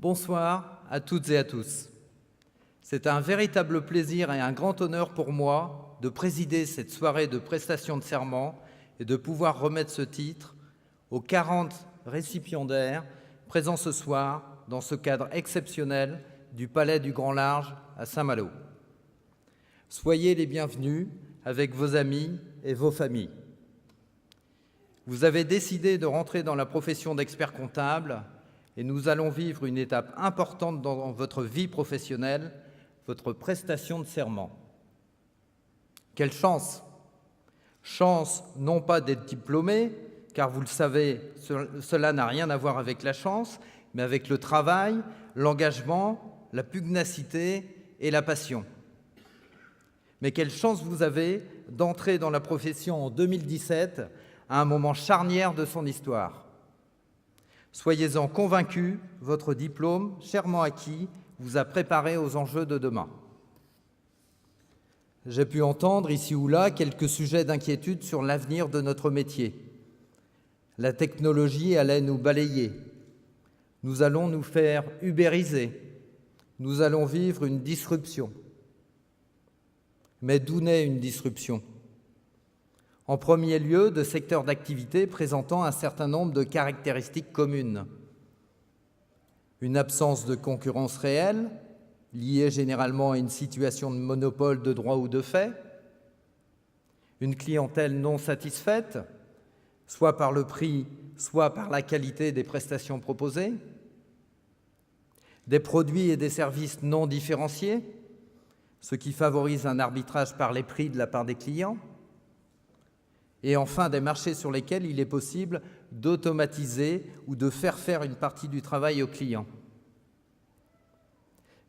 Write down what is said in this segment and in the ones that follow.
Bonsoir à toutes et à tous. C'est un véritable plaisir et un grand honneur pour moi de présider cette soirée de prestation de serment et de pouvoir remettre ce titre aux 40 récipiendaires présents ce soir dans ce cadre exceptionnel du Palais du Grand Large à Saint-Malo. Soyez les bienvenus avec vos amis et vos familles. Vous avez décidé de rentrer dans la profession d'expert comptable et nous allons vivre une étape importante dans votre vie professionnelle, votre prestation de serment. Quelle chance! Chance non pas d'être diplômé, car vous le savez, cela n'a rien à voir avec la chance, mais avec le travail, l'engagement, la pugnacité et la passion. Mais quelle chance vous avez d'entrer dans la profession en 2017, à un moment charnière de son histoire. Soyez-en convaincus, votre diplôme, chèrement acquis, vous a préparé aux enjeux de demain. J'ai pu entendre ici ou là quelques sujets d'inquiétude sur l'avenir de notre métier. La technologie allait nous balayer. Nous allons nous faire ubériser. Nous allons vivre une disruption. Mais d'où naît une disruption ? En premier lieu, de secteurs d'activité présentant un certain nombre de caractéristiques communes. Une absence de concurrence réelle, liée généralement à une situation de monopole de droit ou de fait. Une clientèle non satisfaite, soit par le prix, soit par la qualité des prestations proposées. Des produits et des services non différenciés, ce qui favorise un arbitrage par les prix de la part des clients. Et enfin, des marchés sur lesquels il est possible d'automatiser ou de faire une partie du travail aux clients.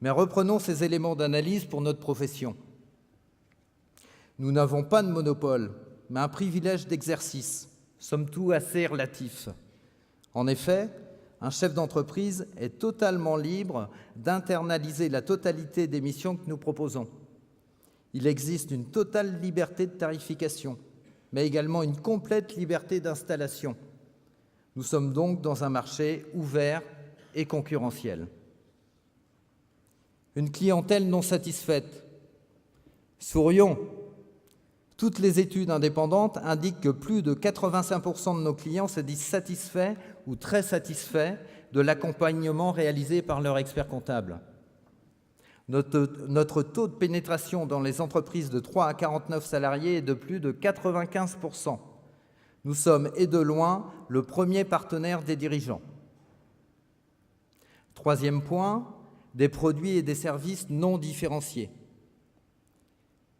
Mais reprenons ces éléments d'analyse pour notre profession. Nous n'avons pas de monopole, mais un privilège d'exercice, somme toute assez relatif. En effet, un chef d'entreprise est totalement libre d'internaliser la totalité des missions que nous proposons. Il existe une totale liberté de tarification, mais également une complète liberté d'installation. Nous sommes donc dans un marché ouvert et concurrentiel. Une clientèle non satisfaite. Sourions. Toutes les études indépendantes indiquent que plus de 85% de nos clients se disent satisfaits ou très satisfaits de l'accompagnement réalisé par leur expert comptable. Notre taux de pénétration dans les entreprises de 3 à 49 salariés est de plus de 95%. Nous sommes, et de loin, le premier partenaire des dirigeants. Troisième point, des produits et des services non différenciés.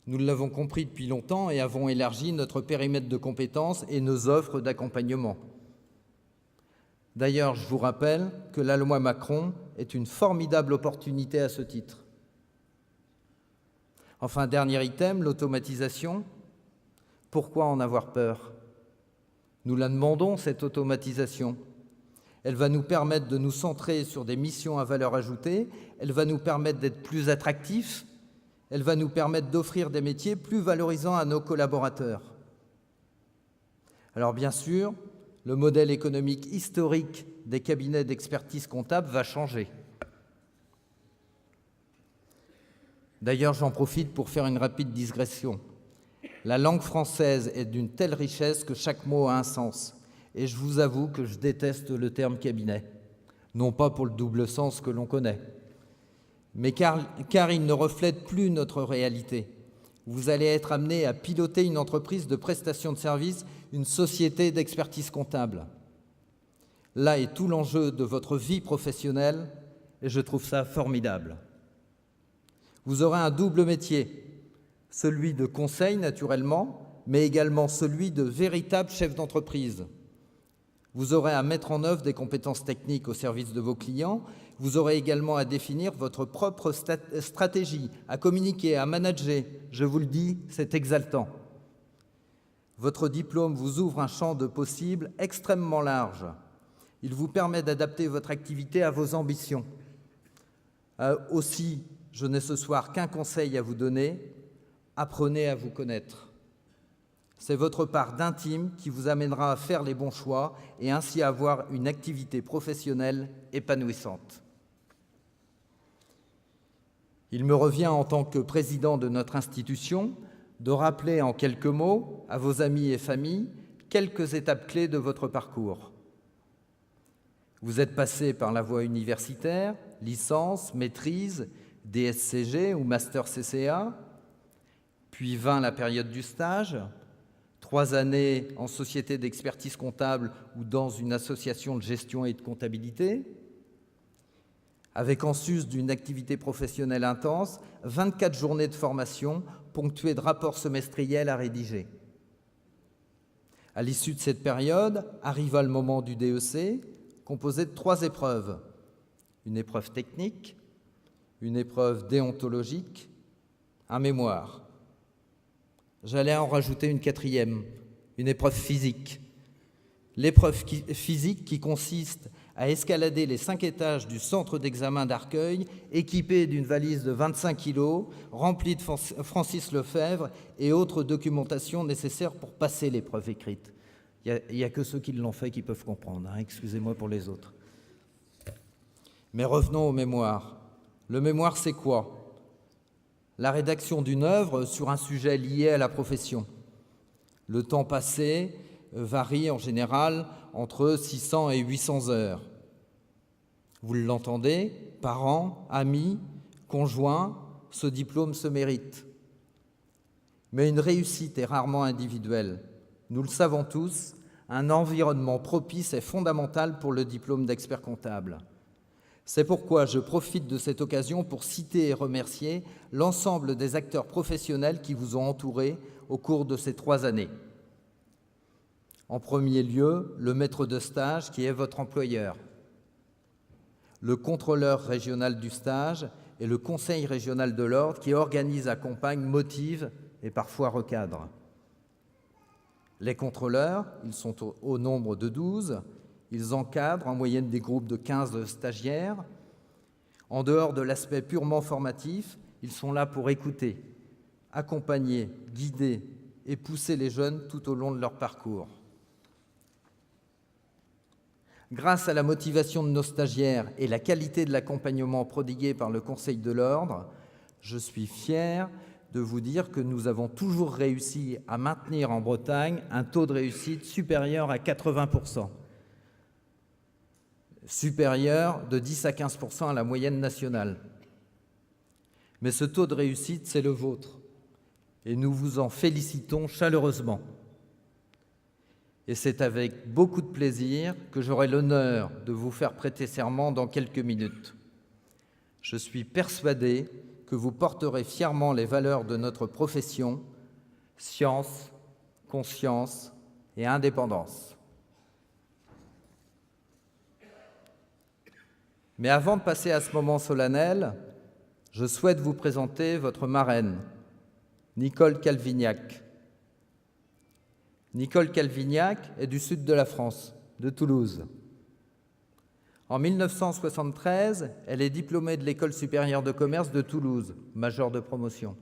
Nous l'avons compris depuis longtemps et avons élargi notre périmètre de compétences et nos offres d'accompagnement. D'ailleurs, je vous rappelle que la loi Macron est une formidable opportunité à ce titre. Enfin, dernier item, l'automatisation. Pourquoi en avoir peur ? Nous la demandons, cette automatisation. Elle va nous permettre de nous centrer sur des missions à valeur ajoutée, elle va nous permettre d'être plus attractifs, elle va nous permettre d'offrir des métiers plus valorisants à nos collaborateurs. Alors bien sûr, le modèle économique historique des cabinets d'expertise comptable va changer. D'ailleurs, j'en profite pour faire une rapide digression. La langue française est d'une telle richesse que chaque mot a un sens. Et je vous avoue que je déteste le terme cabinet. Non pas pour le double sens que l'on connaît, mais car il ne reflète plus notre réalité. Vous allez être amené à piloter une entreprise de prestation de services, une société d'expertise comptable. Là est tout l'enjeu de votre vie professionnelle et je trouve ça formidable. Vous aurez un double métier, celui de conseil naturellement, mais également celui de véritable chef d'entreprise. Vous aurez à mettre en œuvre des compétences techniques au service de vos clients. Vous aurez également à définir votre propre stratégie, à communiquer, à manager. Je vous le dis, c'est exaltant. Votre diplôme vous ouvre un champ de possibles extrêmement large. Il vous permet d'adapter votre activité à vos ambitions. Aussi, je n'ai ce soir qu'un conseil à vous donner, apprenez à vous connaître. C'est votre part d'intime qui vous amènera à faire les bons choix et ainsi à avoir une activité professionnelle épanouissante. Il me revient en tant que président de notre institution de rappeler en quelques mots à vos amis et familles quelques étapes clés de votre parcours. Vous êtes passé par la voie universitaire, licence, maîtrise, DSCG ou master CCA, puis vint la période du stage, 3 années en société d'expertise comptable ou dans une association de gestion et de comptabilité, avec en sus d'une activité professionnelle intense, 24 journées de formation ponctuées de rapports semestriels à rédiger. À l'issue de cette période, arriva le moment du DEC, composé de 3 épreuves. Une épreuve technique, une épreuve déontologique, un mémoire. J'allais en rajouter une 4e, une épreuve physique. L'épreuve physique qui consiste à escalader les 5 étages du centre d'examen d'Arcueil, équipé d'une valise de 25 kilos, remplie de Francis Lefebvre et autres documentations nécessaires pour passer l'épreuve écrite. Il n'y a que ceux qui l'ont fait qui peuvent comprendre, hein, excusez-moi pour les autres. Mais revenons au mémoire. Le mémoire, c'est quoi? La rédaction d'une œuvre sur un sujet lié à la profession. Le temps passé varie en général entre 600 et 800 heures. Vous l'entendez, parents, amis, conjoints, ce diplôme se mérite. Mais une réussite est rarement individuelle. Nous le savons tous, un environnement propice est fondamental pour le diplôme d'expert comptable. C'est pourquoi je profite de cette occasion pour citer et remercier l'ensemble des acteurs professionnels qui vous ont entouré au cours de ces 3 années. En premier lieu, le maître de stage qui est votre employeur, le contrôleur régional du stage et le conseil régional de l'ordre qui organise, accompagne, motive et parfois recadre. Les contrôleurs, ils sont au nombre de 12, ils encadrent en moyenne des groupes de 15 stagiaires. En dehors de l'aspect purement formatif, ils sont là pour écouter, accompagner, guider et pousser les jeunes tout au long de leur parcours. Grâce à la motivation de nos stagiaires et la qualité de l'accompagnement prodigué par le Conseil de l'Ordre, je suis fier de vous dire que nous avons toujours réussi à maintenir en Bretagne un taux de réussite supérieur à 80%, supérieur de 10 à 15% à la moyenne nationale. Mais ce taux de réussite, c'est le vôtre, et nous vous en félicitons chaleureusement. Et c'est avec beaucoup de plaisir que j'aurai l'honneur de vous faire prêter serment dans quelques minutes. Je suis persuadé que vous porterez fièrement les valeurs de notre profession, science, conscience et indépendance. Mais avant de passer à ce moment solennel, je souhaite vous présenter votre marraine, Nicole Calvignac. Nicole Calvignac est du sud de la France, de Toulouse. En 1973, elle est diplômée de l'École supérieure de commerce de Toulouse, majeure de promotion.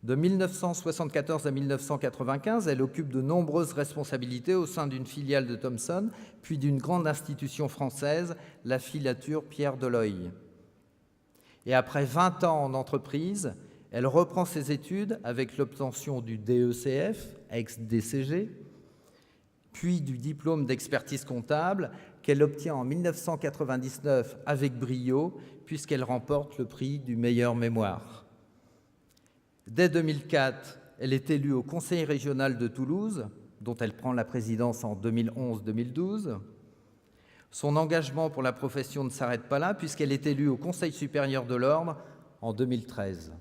De 1974 à 1995, elle occupe de nombreuses responsabilités au sein d'une filiale de Thomson, puis d'une grande institution française, la filature Pierre Deloye. Et après 20 ans en entreprise, elle reprend ses études avec l'obtention du DECF, ex-DCG, puis du diplôme d'expertise comptable qu'elle obtient en 1999 avec brio, puisqu'elle remporte le prix du meilleur mémoire. Dès 2004, elle est élue au Conseil régional de Toulouse, dont elle prend la présidence en 2011-2012. Son engagement pour la profession ne s'arrête pas là, puisqu'elle est élue au Conseil supérieur de l'Ordre en 2013.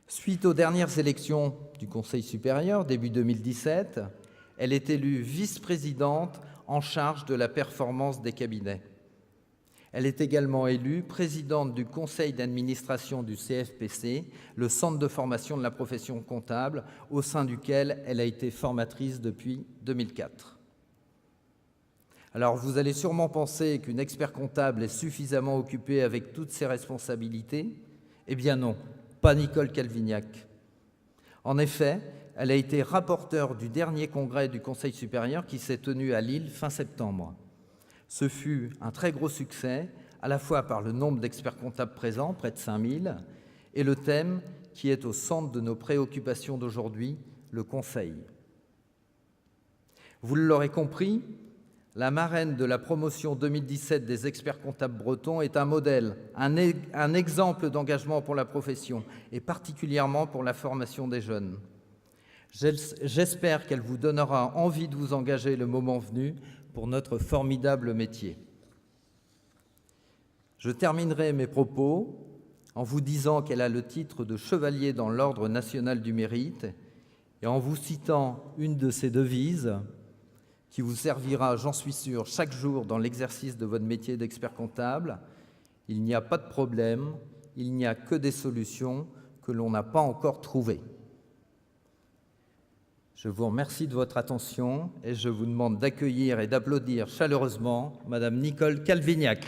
Suite aux dernières élections du Conseil supérieur, début 2017, elle est élue vice-présidente en charge de la performance des cabinets. Elle est également élue présidente du conseil d'administration du CFPC, le centre de formation de la profession comptable, au sein duquel elle a été formatrice depuis 2004. Alors, vous allez sûrement penser qu'une expert comptable est suffisamment occupée avec toutes ses responsabilités. Eh bien non, pas Nicole Calvignac. En effet, elle a été rapporteure du dernier congrès du Conseil supérieur qui s'est tenu à Lille fin septembre. Ce fut un très gros succès, à la fois par le nombre d'experts comptables présents, près de 5000, et le thème qui est au centre de nos préoccupations d'aujourd'hui, le conseil. Vous l'aurez compris, la marraine de la promotion 2017 des experts comptables bretons est un modèle, un exemple d'engagement pour la profession et particulièrement pour la formation des jeunes. J'espère qu'elle vous donnera envie de vous engager le moment venu pour notre formidable métier. Je terminerai mes propos en vous disant qu'elle a le titre de chevalier dans l'Ordre national du mérite et en vous citant une de ses devises qui vous servira, j'en suis sûr, chaque jour dans l'exercice de votre métier d'expert comptable. Il n'y a pas de problème, il n'y a que des solutions que l'on n'a pas encore trouvées. Je vous remercie de votre attention et je vous demande d'accueillir et d'applaudir chaleureusement Madame Nicole Calvignac.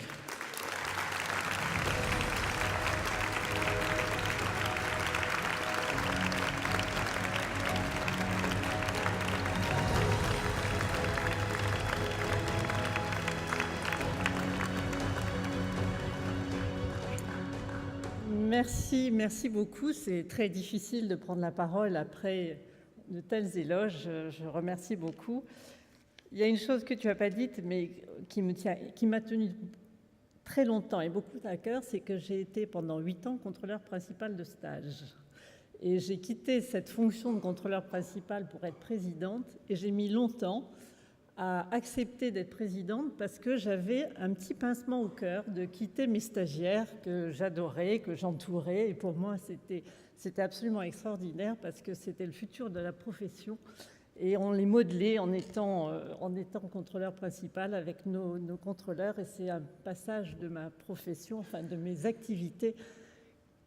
Merci beaucoup. C'est très difficile de prendre la parole après de tels éloges. Je remercie beaucoup. Il y a une chose que tu n'as pas dite, mais qui m'a tenu très longtemps et beaucoup à cœur, c'est que j'ai été pendant 8 ans contrôleur principal de stage. Et j'ai quitté cette fonction de contrôleur principal pour être présidente, et j'ai mis longtemps à accepter d'être présidente parce que j'avais un petit pincement au cœur de quitter mes stagiaires que j'adorais, que j'entourais. Et pour moi, c'était absolument extraordinaire parce que c'était le futur de la profession. Et on les modelait en étant contrôleur principal avec nos contrôleurs. Et c'est un passage de ma profession, enfin de mes activités,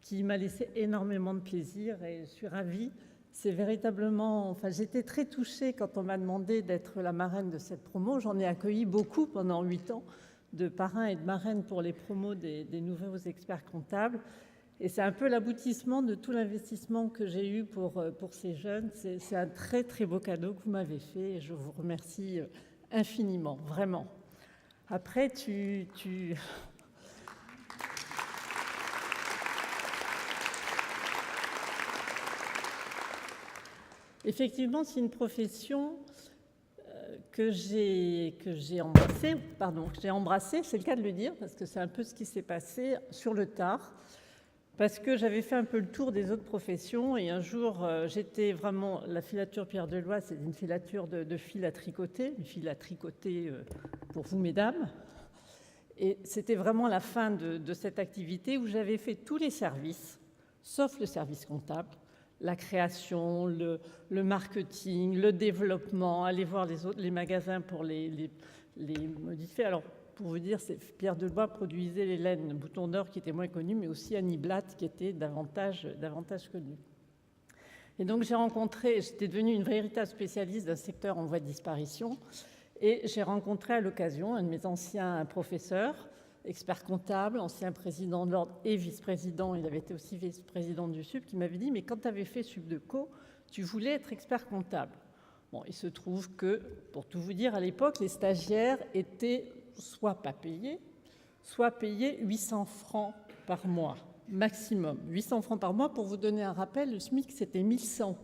qui m'a laissé énormément de plaisir et je suis ravie. C'est véritablement... Enfin, j'étais très touchée quand on m'a demandé d'être la marraine de cette promo. J'en ai accueilli beaucoup pendant 8 ans de parrains et de marraines pour les promos des nouveaux experts comptables. Et c'est un peu l'aboutissement de tout l'investissement que j'ai eu pour ces jeunes. C'est un très, très beau cadeau que vous m'avez fait et je vous remercie infiniment, vraiment. Après, Effectivement, c'est une profession que j'ai embrassée, c'est le cas de le dire, parce que c'est un peu ce qui s'est passé sur le tard, parce que j'avais fait un peu le tour des autres professions, et un jour, j'étais vraiment... La filature Pierre Deloye, c'est une filature de fil à tricoter, une fil à tricoter pour vous, mesdames. Et c'était vraiment la fin de cette activité où j'avais fait tous les services, sauf le service comptable, la création, le marketing, le développement, aller voir les magasins pour les modifier. Alors, pour vous dire, Pierre Deloye produisait les laines Bouton d'Or qui étaient moins connues, mais aussi Annie Blatt qui était davantage connue. Et donc, j'étais devenue une véritable spécialiste d'un secteur en voie de disparition, et j'ai rencontré à l'occasion un de mes anciens professeurs, expert comptable, ancien président de l'ordre et vice-président, il avait été aussi vice-président du SUP, qui m'avait dit « Mais quand tu avais fait SUPDECO, tu voulais être expert comptable. » Bon, il se trouve que, pour tout vous dire, à l'époque, les stagiaires étaient soit pas payés, soit payés 800 francs par mois, maximum. 800 francs par mois, pour vous donner un rappel, le SMIC, c'était 1100.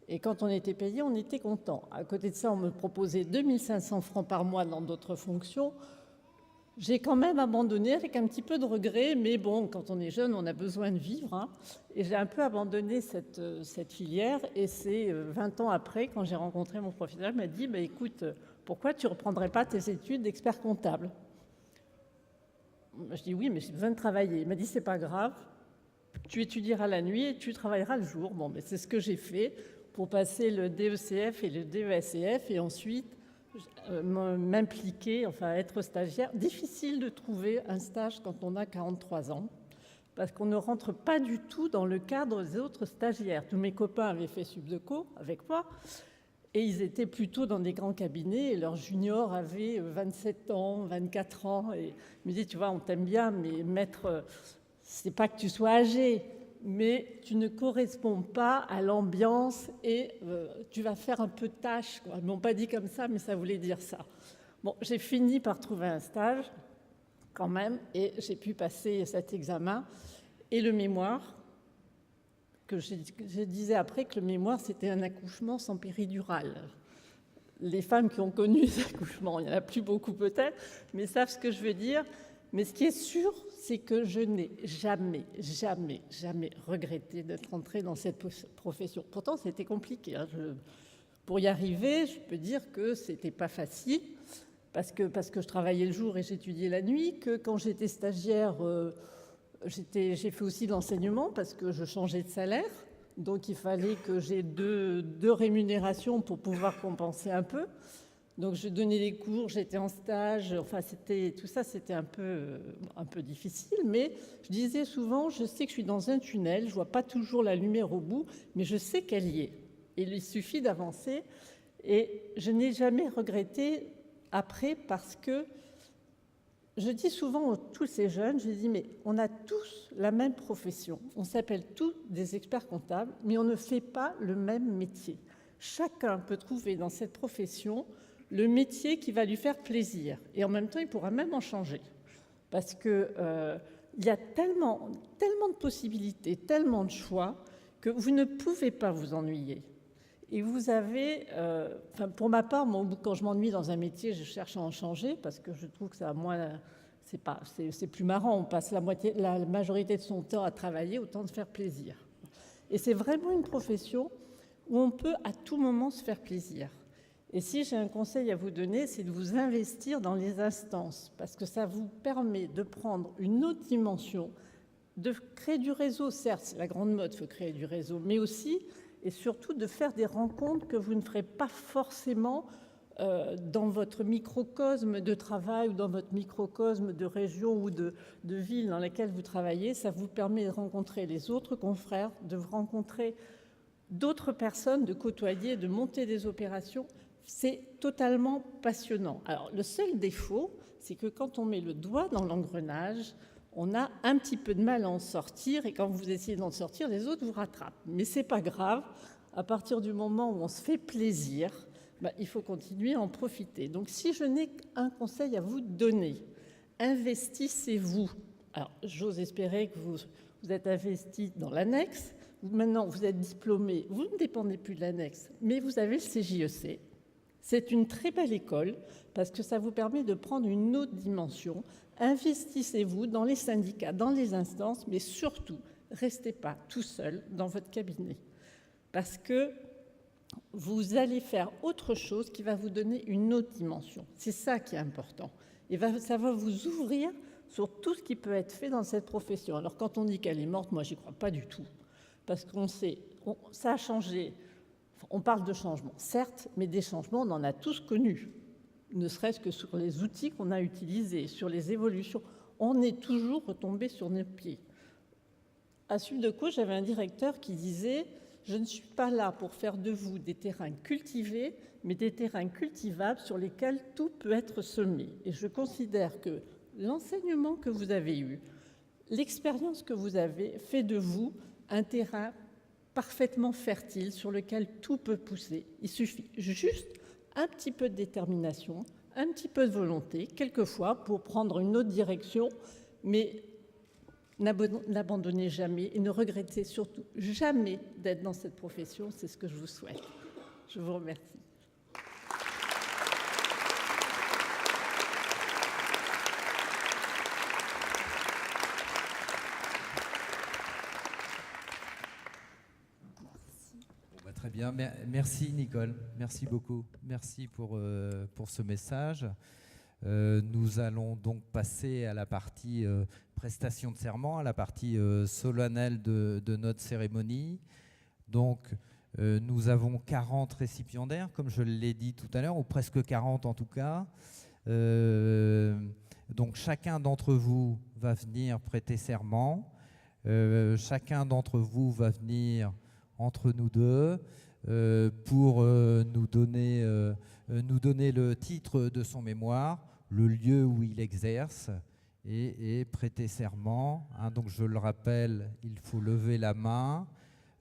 Et quand on était payé, on était content. À côté de ça, on me proposait 2500 francs par mois dans d'autres fonctions. J'ai quand même abandonné avec un petit peu de regret, mais bon, quand on est jeune, on a besoin de vivre. Hein, et j'ai un peu abandonné cette filière. Et c'est 20 ans après, quand j'ai rencontré mon professeur, il m'a dit bah, « Écoute, pourquoi tu ne reprendrais pas tes études d'expert comptable ?» Je dis « Oui, mais j'ai besoin de travailler. » Il m'a dit « C'est pas grave, tu étudieras la nuit et tu travailleras le jour. » Bon, mais c'est ce que j'ai fait pour passer le DECF et le DESCF et ensuite m'impliquer, enfin être stagiaire. Difficile de trouver un stage quand on a 43 ans, parce qu'on ne rentre pas du tout dans le cadre des autres stagiaires. Tous mes copains avaient fait SUPDECO avec moi, et ils étaient plutôt dans des grands cabinets, et leurs juniors avaient 27 ans, 24 ans, et ils me disaient, tu vois, on t'aime bien, mais maître, c'est pas que tu sois âgé, mais tu ne corresponds pas à l'ambiance et tu vas faire un peu tâche, quoi. Ils ne m'ont pas dit comme ça, mais ça voulait dire ça. Bon, j'ai fini par trouver un stage quand même, et j'ai pu passer cet examen. Et le mémoire, que je disais après que le mémoire, c'était un accouchement sans péridurale. Les femmes qui ont connu les accouchements, il n'y en a plus beaucoup peut-être, mais savent ce que je veux dire. Mais ce qui est sûr, c'est que je n'ai jamais regretté d'être entrée dans cette profession. Pourtant, c'était compliqué. Pour y arriver, je peux dire que c'était pas facile, parce que je travaillais le jour et j'étudiais la nuit, que quand j'étais stagiaire, j'ai fait aussi de l'enseignement parce que je changeais de salaire. Donc, il fallait que j'ai deux rémunérations pour pouvoir compenser un peu. Donc, je donnais des cours, j'étais en stage. Enfin, tout ça, c'était un peu difficile. Mais je disais souvent, je sais que je suis dans un tunnel, je ne vois pas toujours la lumière au bout, mais je sais qu'elle y est. Et il suffit d'avancer. Et je n'ai jamais regretté après parce que je dis souvent à tous ces jeunes, je dis, mais on a tous la même profession. On s'appelle tous des experts comptables, mais on ne fait pas le même métier. Chacun peut trouver dans cette profession le métier qui va lui faire plaisir. Et en même temps, il pourra même en changer. Parce qu'il y a tellement de possibilités, tellement de choix, que vous ne pouvez pas vous ennuyer. Et vous avez, pour ma part, quand je m'ennuie dans un métier, je cherche à en changer parce que je trouve que ça a moins, c'est plus marrant. On passe la majorité de son temps à travailler, autant de faire plaisir. Et c'est vraiment une profession où on peut à tout moment se faire plaisir. Et si j'ai un conseil à vous donner, c'est de vous investir dans les instances parce que ça vous permet de prendre une autre dimension, de créer du réseau. Certes, c'est la grande mode, il faut créer du réseau, mais aussi et surtout de faire des rencontres que vous ne ferez pas forcément dans votre microcosme de travail ou dans votre microcosme de région ou de ville dans laquelle vous travaillez. Ça vous permet de rencontrer les autres confrères, de rencontrer d'autres personnes, de côtoyer, de monter des opérations. C'est totalement passionnant. Alors, le seul défaut, c'est que quand on met le doigt dans l'engrenage, on a un petit peu de mal à en sortir, et quand vous essayez d'en sortir, les autres vous rattrapent. Mais ce n'est pas grave, à partir du moment où on se fait plaisir, il faut continuer à en profiter. Donc si je n'ai qu'un conseil à vous donner, investissez-vous. Alors j'ose espérer que vous êtes investi dans l'annexe, maintenant vous êtes diplômé, vous ne dépendez plus de l'annexe, mais vous avez le CJEC. C'est une très belle école parce que ça vous permet de prendre une autre dimension. Investissez-vous dans les syndicats, dans les instances, mais surtout, restez pas tout seul dans votre cabinet. Parce que vous allez faire autre chose qui va vous donner une autre dimension. C'est ça qui est important. Et ça va vous ouvrir sur tout ce qui peut être fait dans cette profession. Alors quand on dit qu'elle est morte, moi j'y crois pas du tout. Parce qu'on sait, ça a changé. On parle de changement, certes, mais des changements, on en a tous connus. Ne serait-ce que sur les outils qu'on a utilisés, sur les évolutions. On est toujours retombé sur nos pieds. À Suldeco, j'avais un directeur qui disait « Je ne suis pas là pour faire de vous des terrains cultivés, mais des terrains cultivables sur lesquels tout peut être semé. » Et je considère que l'enseignement que vous avez eu, l'expérience que vous avez fait de vous un terrain parfaitement fertile sur lequel tout peut pousser. Il suffit juste un petit peu de détermination, un petit peu de volonté, quelquefois, pour prendre une autre direction, mais n'abandonnez jamais et ne regrettez surtout jamais d'être dans cette profession. C'est ce que je vous souhaite. Je vous remercie. Très bien, merci Nicole, merci beaucoup, merci pour ce message. Nous allons donc passer à la partie prestation de serment, à la partie solennelle de notre cérémonie. Donc nous avons 40 récipiendaires, comme je l'ai dit tout à l'heure, ou presque 40 en tout cas. Donc chacun d'entre vous va venir prêter serment, chacun d'entre vous va venir entre nous deux pour nous donner le titre de son mémoire, le lieu où il exerce et prêter serment. Donc je le rappelle, il faut lever la main.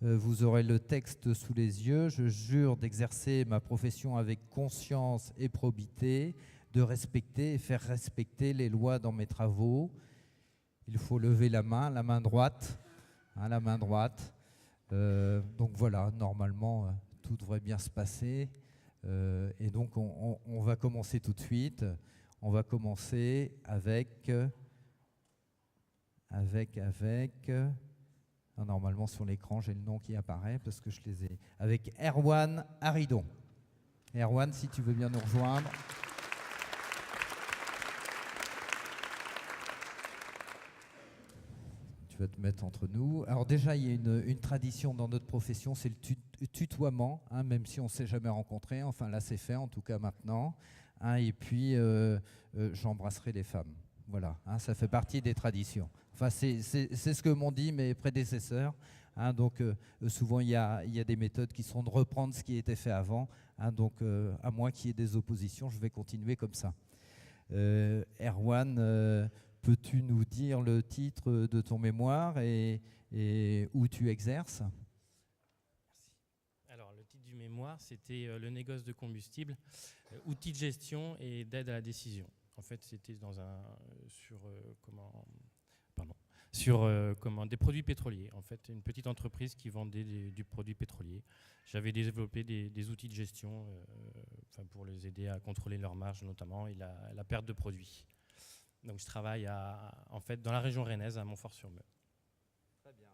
Vous aurez le texte sous les yeux. Je jure d'exercer ma profession avec conscience et probité, de respecter et faire respecter les lois dans mes travaux. Il faut lever la main droite, hein, la main droite. Donc voilà, normalement, tout devrait bien se passer. Et donc, on va commencer tout de suite. On va commencer avec normalement, sur l'écran, j'ai le nom qui apparaît parce que je les ai. Avec Erwan Haridon. Erwan, si tu veux bien nous rejoindre. Tu vas te mettre entre nous. Alors déjà, il y a une tradition dans notre profession, c'est le tutoiement, hein, même si on ne s'est jamais rencontrés. Enfin, là, c'est fait, en tout cas maintenant. Hein, et puis, j'embrasserai les femmes. Voilà, hein, ça fait partie des traditions. Enfin, c'est ce que m'ont dit mes prédécesseurs. Hein, donc, souvent, il y a des méthodes qui sont de reprendre ce qui était fait avant. Hein, donc, à moins qu'il y ait des oppositions, je vais continuer comme ça. Erwan, peux-tu nous dire le titre de ton mémoire et où tu exerces ? Merci. Alors, le titre du mémoire, c'était le négoce de combustible, outils de gestion et d'aide à la décision. En fait, c'était sur des produits pétroliers. En fait, une petite entreprise qui vendait du produit pétrolier. J'avais développé des outils de gestion pour les aider à contrôler leur marge notamment et la perte de produits. Donc, je travaille en fait dans la région rennaise, à Montfort-sur-Meu. Très bien.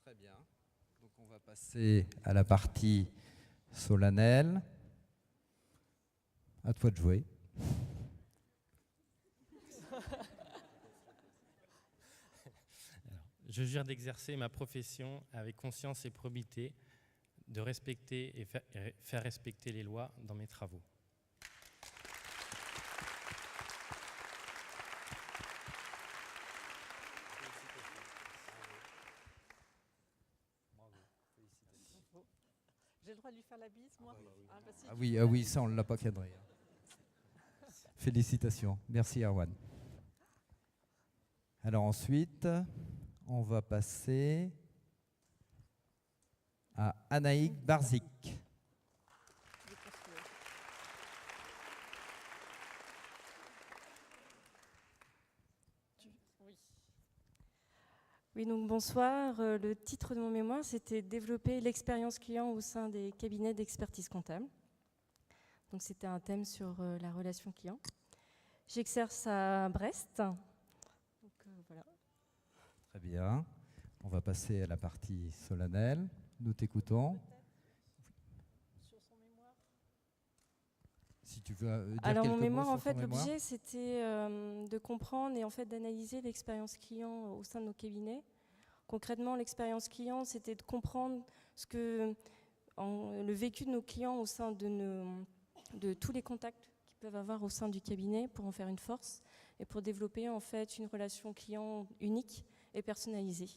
Très bien. Donc, on va passer à la partie solennelle. À toi de jouer. Alors, je jure d'exercer ma profession avec conscience et probité, de respecter et faire respecter les lois dans mes travaux. J'ai le droit de lui faire la bise, moi ? Oui, ça, on ne l'a pas cadré. Félicitations. Merci, Erwan. Alors ensuite, on va passer à Anaïk Barzik. Oui, donc bonsoir. Le titre de mon mémoire, c'était « Développer l'expérience client au sein des cabinets d'expertise comptable ». Donc c'était un thème sur la relation client. J'exerce à Brest. Donc, voilà. Très bien. On va passer à la partie solennelle. Nous t'écoutons. Sur son mémoire. Si tu veux dire Alors mon quelques mémoire, mots en sur ton fait, mémoire. l'objet, c'était de comprendre et en fait d'analyser l'expérience client au sein de nos cabinets. Concrètement, l'expérience client, c'était de comprendre le vécu de nos clients au sein de tous les contacts qu'ils peuvent avoir au sein du cabinet pour en faire une force et pour développer en fait une relation client unique et personnalisée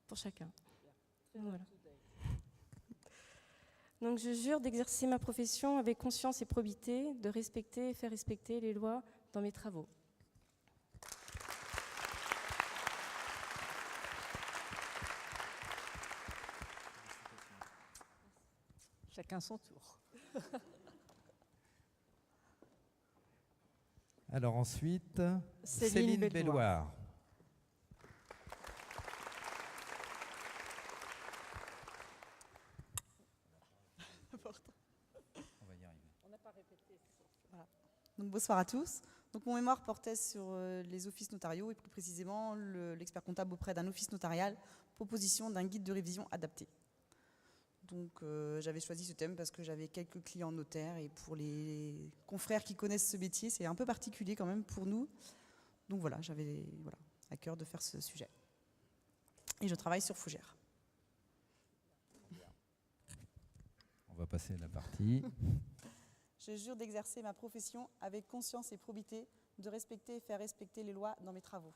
pour chacun. Voilà. Donc je jure d'exercer ma profession avec conscience et probité, de respecter et faire respecter les lois dans mes travaux. Chacun son tour. Alors ensuite, Céline Belloir. On va y arriver. On n'a pas répété. Voilà. Donc, bonsoir à tous. Donc, mon mémoire portait sur les offices notariaux et plus précisément l'expert comptable auprès d'un office notarial, proposition d'un guide de révision adapté. Donc j'avais choisi ce thème parce que j'avais quelques clients notaires et pour les confrères qui connaissent ce métier, c'est un peu particulier quand même pour nous. Donc voilà, j'avais à cœur de faire ce sujet. Et je travaille sur Fougères. On va passer à la partie. Je jure d'exercer ma profession avec conscience et probité, de respecter et faire respecter les lois dans mes travaux.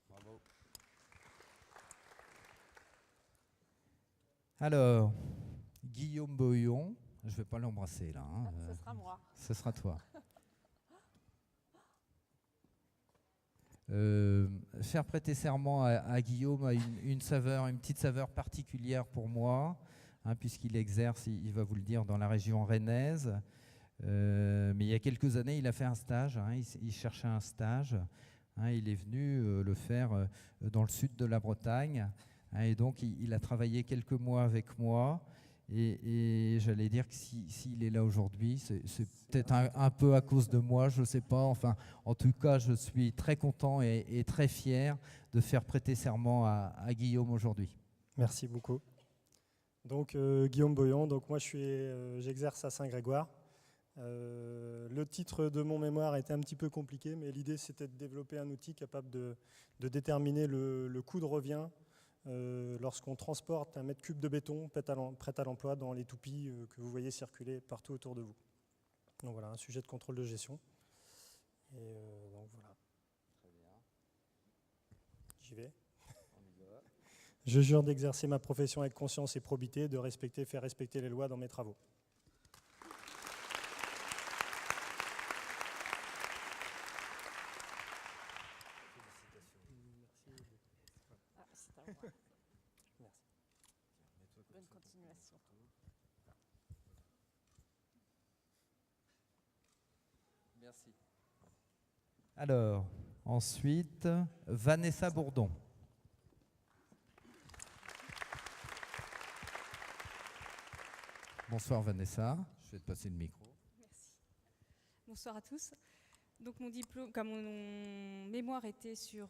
Bravo. Alors, Guillaume Boyon, je ne vais pas l'embrasser là. Hein. Ce sera moi. Ce sera toi. Faire prêter serment à Guillaume a une petite saveur particulière pour moi, hein, puisqu'il exerce, il va vous le dire, dans la région rennaise. Mais il y a quelques années, il a fait un stage, hein, il cherchait un stage. Hein, il est venu le faire dans le sud de la Bretagne. Hein, et donc, il a travaillé quelques mois avec moi. Et j'allais dire que s'il est là aujourd'hui, c'est peut-être un peu à cause de moi, je ne sais pas. Enfin, en tout cas, je suis très content et très fier de faire prêter serment à Guillaume aujourd'hui. Merci beaucoup. Donc, Guillaume Boyan, donc moi j'exerce à Saint-Grégoire. Le titre de mon mémoire était un petit peu compliqué, mais l'idée c'était de développer un outil capable de déterminer le coût de revient lorsqu'on transporte un mètre cube de béton prêt à l'emploi dans les toupies que vous voyez circuler partout autour de vous. Donc voilà, un sujet de contrôle de gestion. Et donc voilà. Très bien. J'y vais. On y va. Je jure d'exercer ma profession avec conscience et probité, de faire respecter les lois dans mes travaux. Bonne continuation. Merci. Alors, ensuite, Vanessa Bourdon. Bonsoir Vanessa, je vais te passer le micro. Merci. Bonsoir à tous. Donc mon diplôme, comme mon mémoire était sur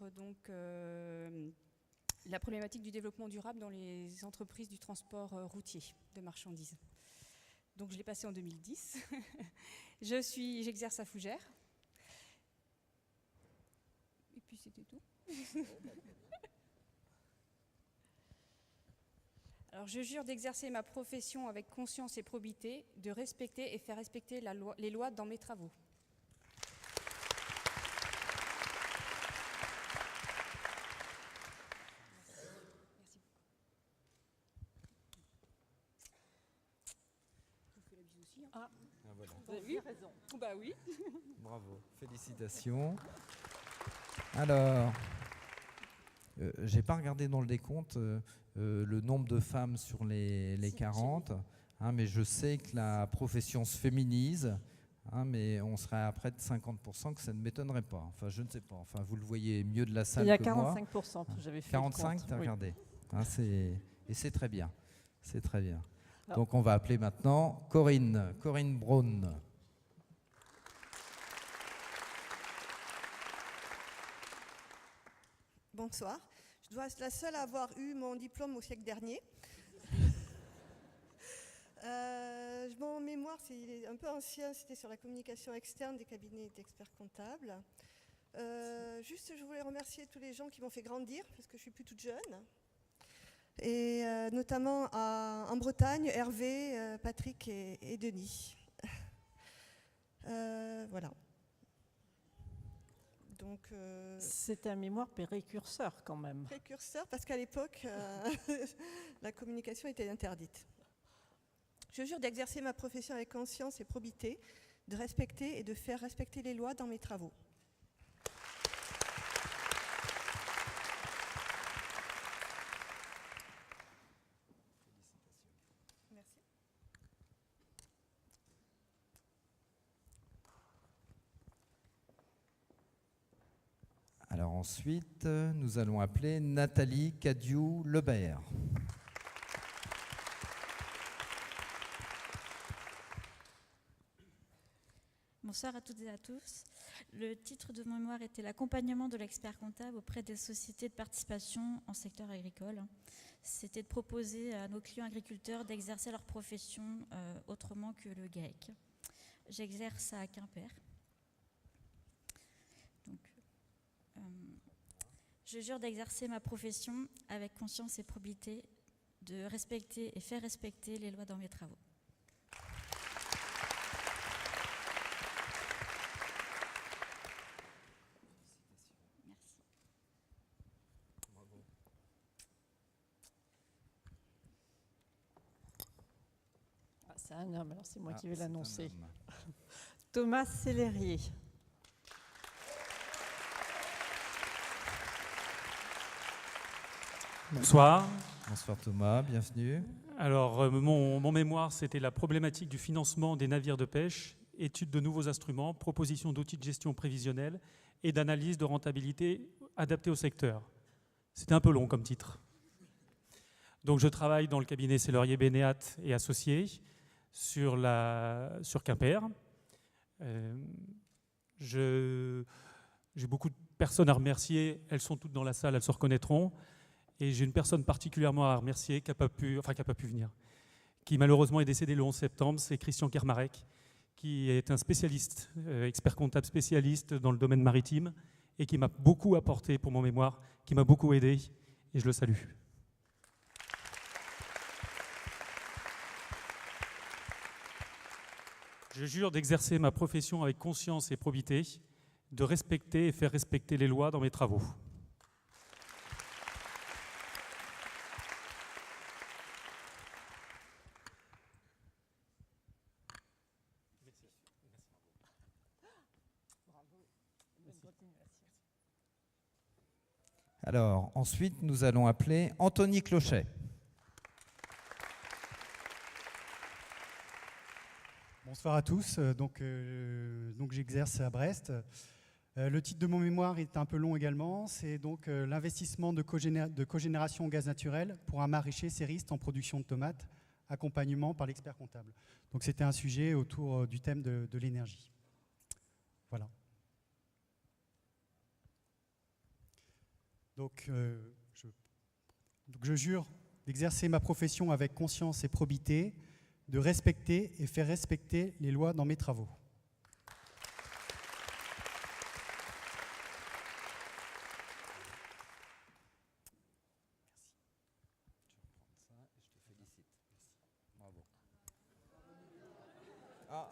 la problématique du développement durable dans les entreprises du transport routier de marchandises. Donc je l'ai passé en 2010. J'exerce à Fougères. Et puis c'était tout. Alors je jure d'exercer ma profession avec conscience et probité, de respecter et faire respecter les lois dans mes travaux. Ah, voilà. vous avez raison. Bah oui. Bravo, félicitations. Alors, j'ai pas regardé dans le décompte le nombre de femmes sur les 40, hein, mais je sais que la profession se féminise, hein, mais on serait à près de 50%, que ça ne m'étonnerait pas. Enfin, je ne sais pas. Enfin, vous le voyez mieux de la salle Il y a que moi. 45%, j'avais fait 45, tu as oui. regardé. Hein, et c'est très bien. C'est très bien. Alors, donc, on va appeler maintenant Corinne Braun. Bonsoir. Je dois être la seule à avoir eu mon diplôme au siècle dernier. Mon mémoire, il est un peu ancien, c'était sur la communication externe des cabinets d'experts comptables. Juste, je voulais remercier tous les gens qui m'ont fait grandir, parce que je suis plus toute jeune. Et notamment en Bretagne, Hervé, Patrick et Denis. Voilà. Donc, c'est un mémoire précurseur quand même. Précurseur, parce qu'à l'époque, la communication était interdite. Je jure d'exercer ma profession avec conscience et probité, de respecter et de faire respecter les lois dans mes travaux. Merci. Alors ensuite, nous allons appeler Nathalie Cadiou-Lebert. Bonsoir à toutes et à tous. Le titre de mon mémoire était l'accompagnement de l'expert comptable auprès des sociétés de participation en secteur agricole. C'était de proposer à nos clients agriculteurs d'exercer leur profession autrement que le GAEC. J'exerce à Quimper. Donc, je jure d'exercer ma profession avec conscience et probité, de respecter et faire respecter les lois dans mes travaux. Merci. Bravo. Ah, c'est un homme, alors c'est moi qui vais c'est un l'annoncer. homme. Thomas Sellerier. Bonsoir. Bonsoir Thomas, bienvenue. Alors, mon mémoire, c'était la problématique du financement des navires de pêche, étude de nouveaux instruments, proposition d'outils de gestion prévisionnelle et d'analyse de rentabilité adaptés au secteur. C'était un peu long comme titre. Donc, je travaille dans le cabinet Sellerier Bénéat et Associés sur Quimper. J'ai beaucoup de personnes à remercier. Elles sont toutes dans la salle, elles se reconnaîtront. Et j'ai une personne particulièrement à remercier qui n'a pas pu venir, qui malheureusement est décédé le 11 septembre, c'est Christian Kermarek, qui est un spécialiste, expert comptable spécialiste dans le domaine maritime et qui m'a beaucoup apporté pour mon mémoire, qui m'a beaucoup aidé et je le salue. Je jure d'exercer ma profession avec conscience et probité, de respecter et faire respecter les lois dans mes travaux. Alors, ensuite, nous allons appeler Anthony Clochet. Bonsoir à tous. Donc j'exerce à Brest. Le titre de mon mémoire est un peu long également. C'est donc l'investissement de cogénération au gaz naturel pour un maraîcher serriste en production de tomates, accompagnement par l'expert comptable. Donc c'était un sujet autour du thème de l'énergie. Voilà. Donc je jure d'exercer ma profession avec conscience et probité, de respecter et faire respecter les lois dans mes travaux.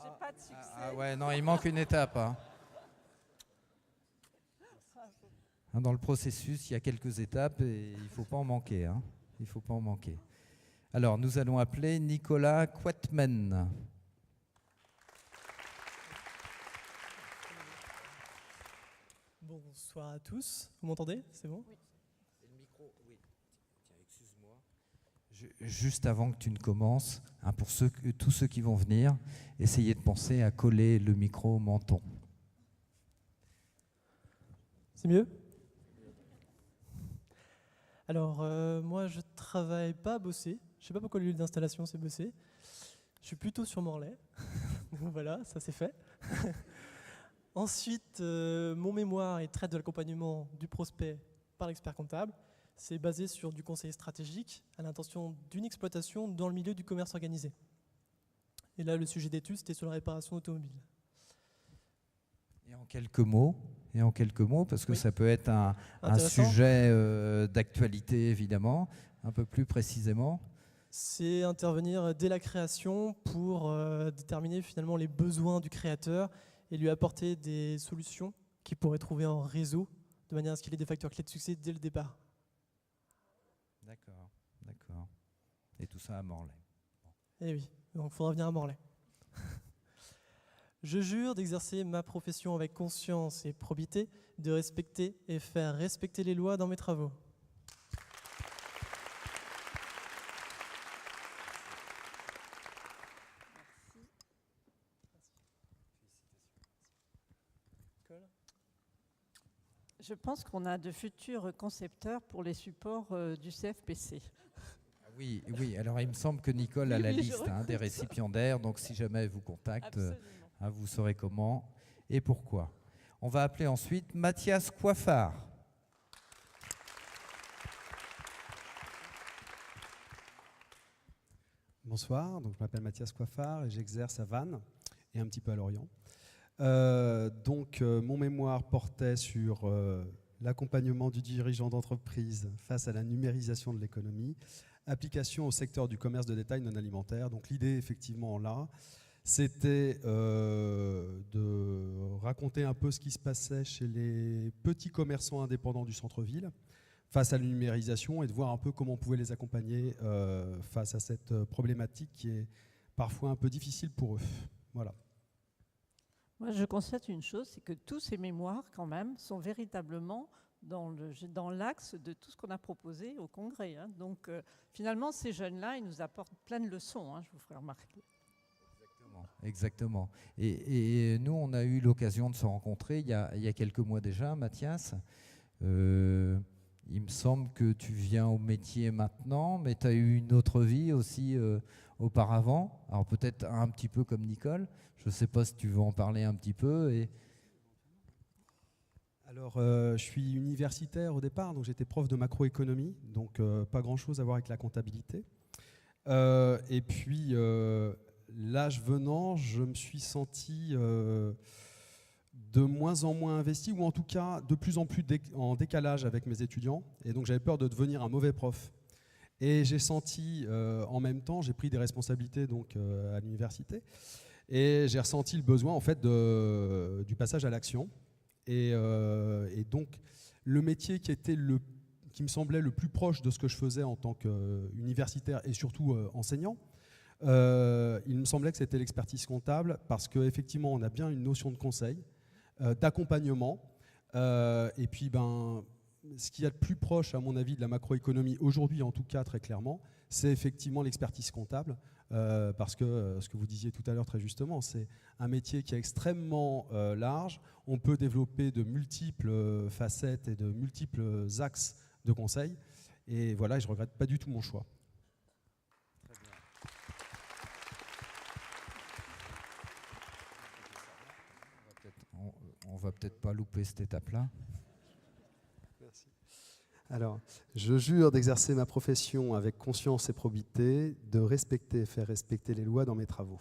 J'ai pas de succès. Ah ouais, non, il manque une étape. Hein. Dans le processus, il y a quelques étapes et il ne faut pas en manquer. Hein. Il ne faut pas en manquer. Alors, nous allons appeler Nicolas Quatmen. Bonsoir à tous. Vous m'entendez? C'est bon? Oui. Et le micro, oui. Tiens, excuse-moi. Juste avant que tu ne commences, hein, pour tous ceux qui vont venir, essayez de penser à coller le micro au menton. C'est mieux? Alors, moi, je travaille pas à bosser. Je sais pas pourquoi le lieu d'installation, c'est bosser. Je suis plutôt sur Morlaix. Voilà, ça c'est fait. Ensuite, mon mémoire traite de l'accompagnement du prospect par l'expert comptable. C'est basé sur du conseil stratégique à l'intention d'une exploitation dans le milieu du commerce organisé. Et là, le sujet d'étude, c'était sur la réparation automobile. Et en quelques mots, parce que oui. Ça peut être un sujet d'actualité, évidemment, un peu plus précisément. C'est intervenir dès la création pour déterminer finalement les besoins du créateur et lui apporter des solutions qu'il pourrait trouver en réseau, de manière à ce qu'il ait des facteurs clés de succès dès le départ. D'accord, d'accord. Et tout ça à Morlaix. Eh oui, donc il faudra venir à Morlaix. Je jure d'exercer ma profession avec conscience et probité, de respecter et faire respecter les lois dans mes travaux. Je pense qu'on a de futurs concepteurs pour les supports du CFPC. Oui, oui. Alors il me semble que Nicole a la liste des récipiendaires, donc si jamais elle vous contacte, vous saurez comment et pourquoi. On va appeler ensuite Mathias Coiffard. Bonsoir, donc je m'appelle Mathias Coiffard et j'exerce à Vannes et un petit peu à Lorient. Mon mémoire portait sur l'accompagnement du dirigeant d'entreprise face à la numérisation de l'économie, application au secteur du commerce de détail non alimentaire. Donc l'idée, effectivement, là, c'était de raconter un peu ce qui se passait chez les petits commerçants indépendants du centre-ville face à la numérisation et de voir un peu comment on pouvait les accompagner face à cette problématique qui est parfois un peu difficile pour eux. Voilà. Moi, je constate une chose, c'est que tous ces mémoires, quand même, sont véritablement dans l'axe de tout ce qu'on a proposé au Congrès. Hein. Donc finalement, ces jeunes-là, ils nous apportent plein de leçons, hein, je vous ferai remarquer. Exactement. Et nous, on a eu l'occasion de se rencontrer il y a quelques mois déjà, Mathias. Il me semble que tu viens au métier maintenant, mais tu as eu une autre vie aussi auparavant. Alors peut-être un petit peu comme Nicole. Je ne sais pas si tu veux en parler un petit peu. Alors, je suis universitaire au départ, donc j'étais prof de macroéconomie, donc pas grand-chose à voir avec la comptabilité. Et puis, l'âge venant, je me suis senti de moins en moins investi, ou en tout cas de plus en plus en décalage avec mes étudiants. Et donc j'avais peur de devenir un mauvais prof. Et j'ai senti, en même temps, j'ai pris des responsabilités donc, à l'université, et j'ai ressenti le besoin en fait, du passage à l'action. Et donc le métier qui me semblait le plus proche de ce que je faisais en tant qu'universitaire et surtout enseignant, il me semblait que c'était l'expertise comptable, parce qu'effectivement on a bien une notion de conseil, d'accompagnement, et puis ce qu'il y a de plus proche à mon avis de la macroéconomie aujourd'hui, en tout cas très clairement, c'est effectivement l'expertise comptable, parce que ce que vous disiez tout à l'heure très justement, c'est un métier qui est extrêmement large. On peut développer de multiples facettes et de multiples axes de conseil, et voilà, je ne regrette pas du tout mon choix. On va peut-être pas louper cette étape-là. Merci. Alors, je jure d'exercer ma profession avec conscience et probité, de respecter et faire respecter les lois dans mes travaux.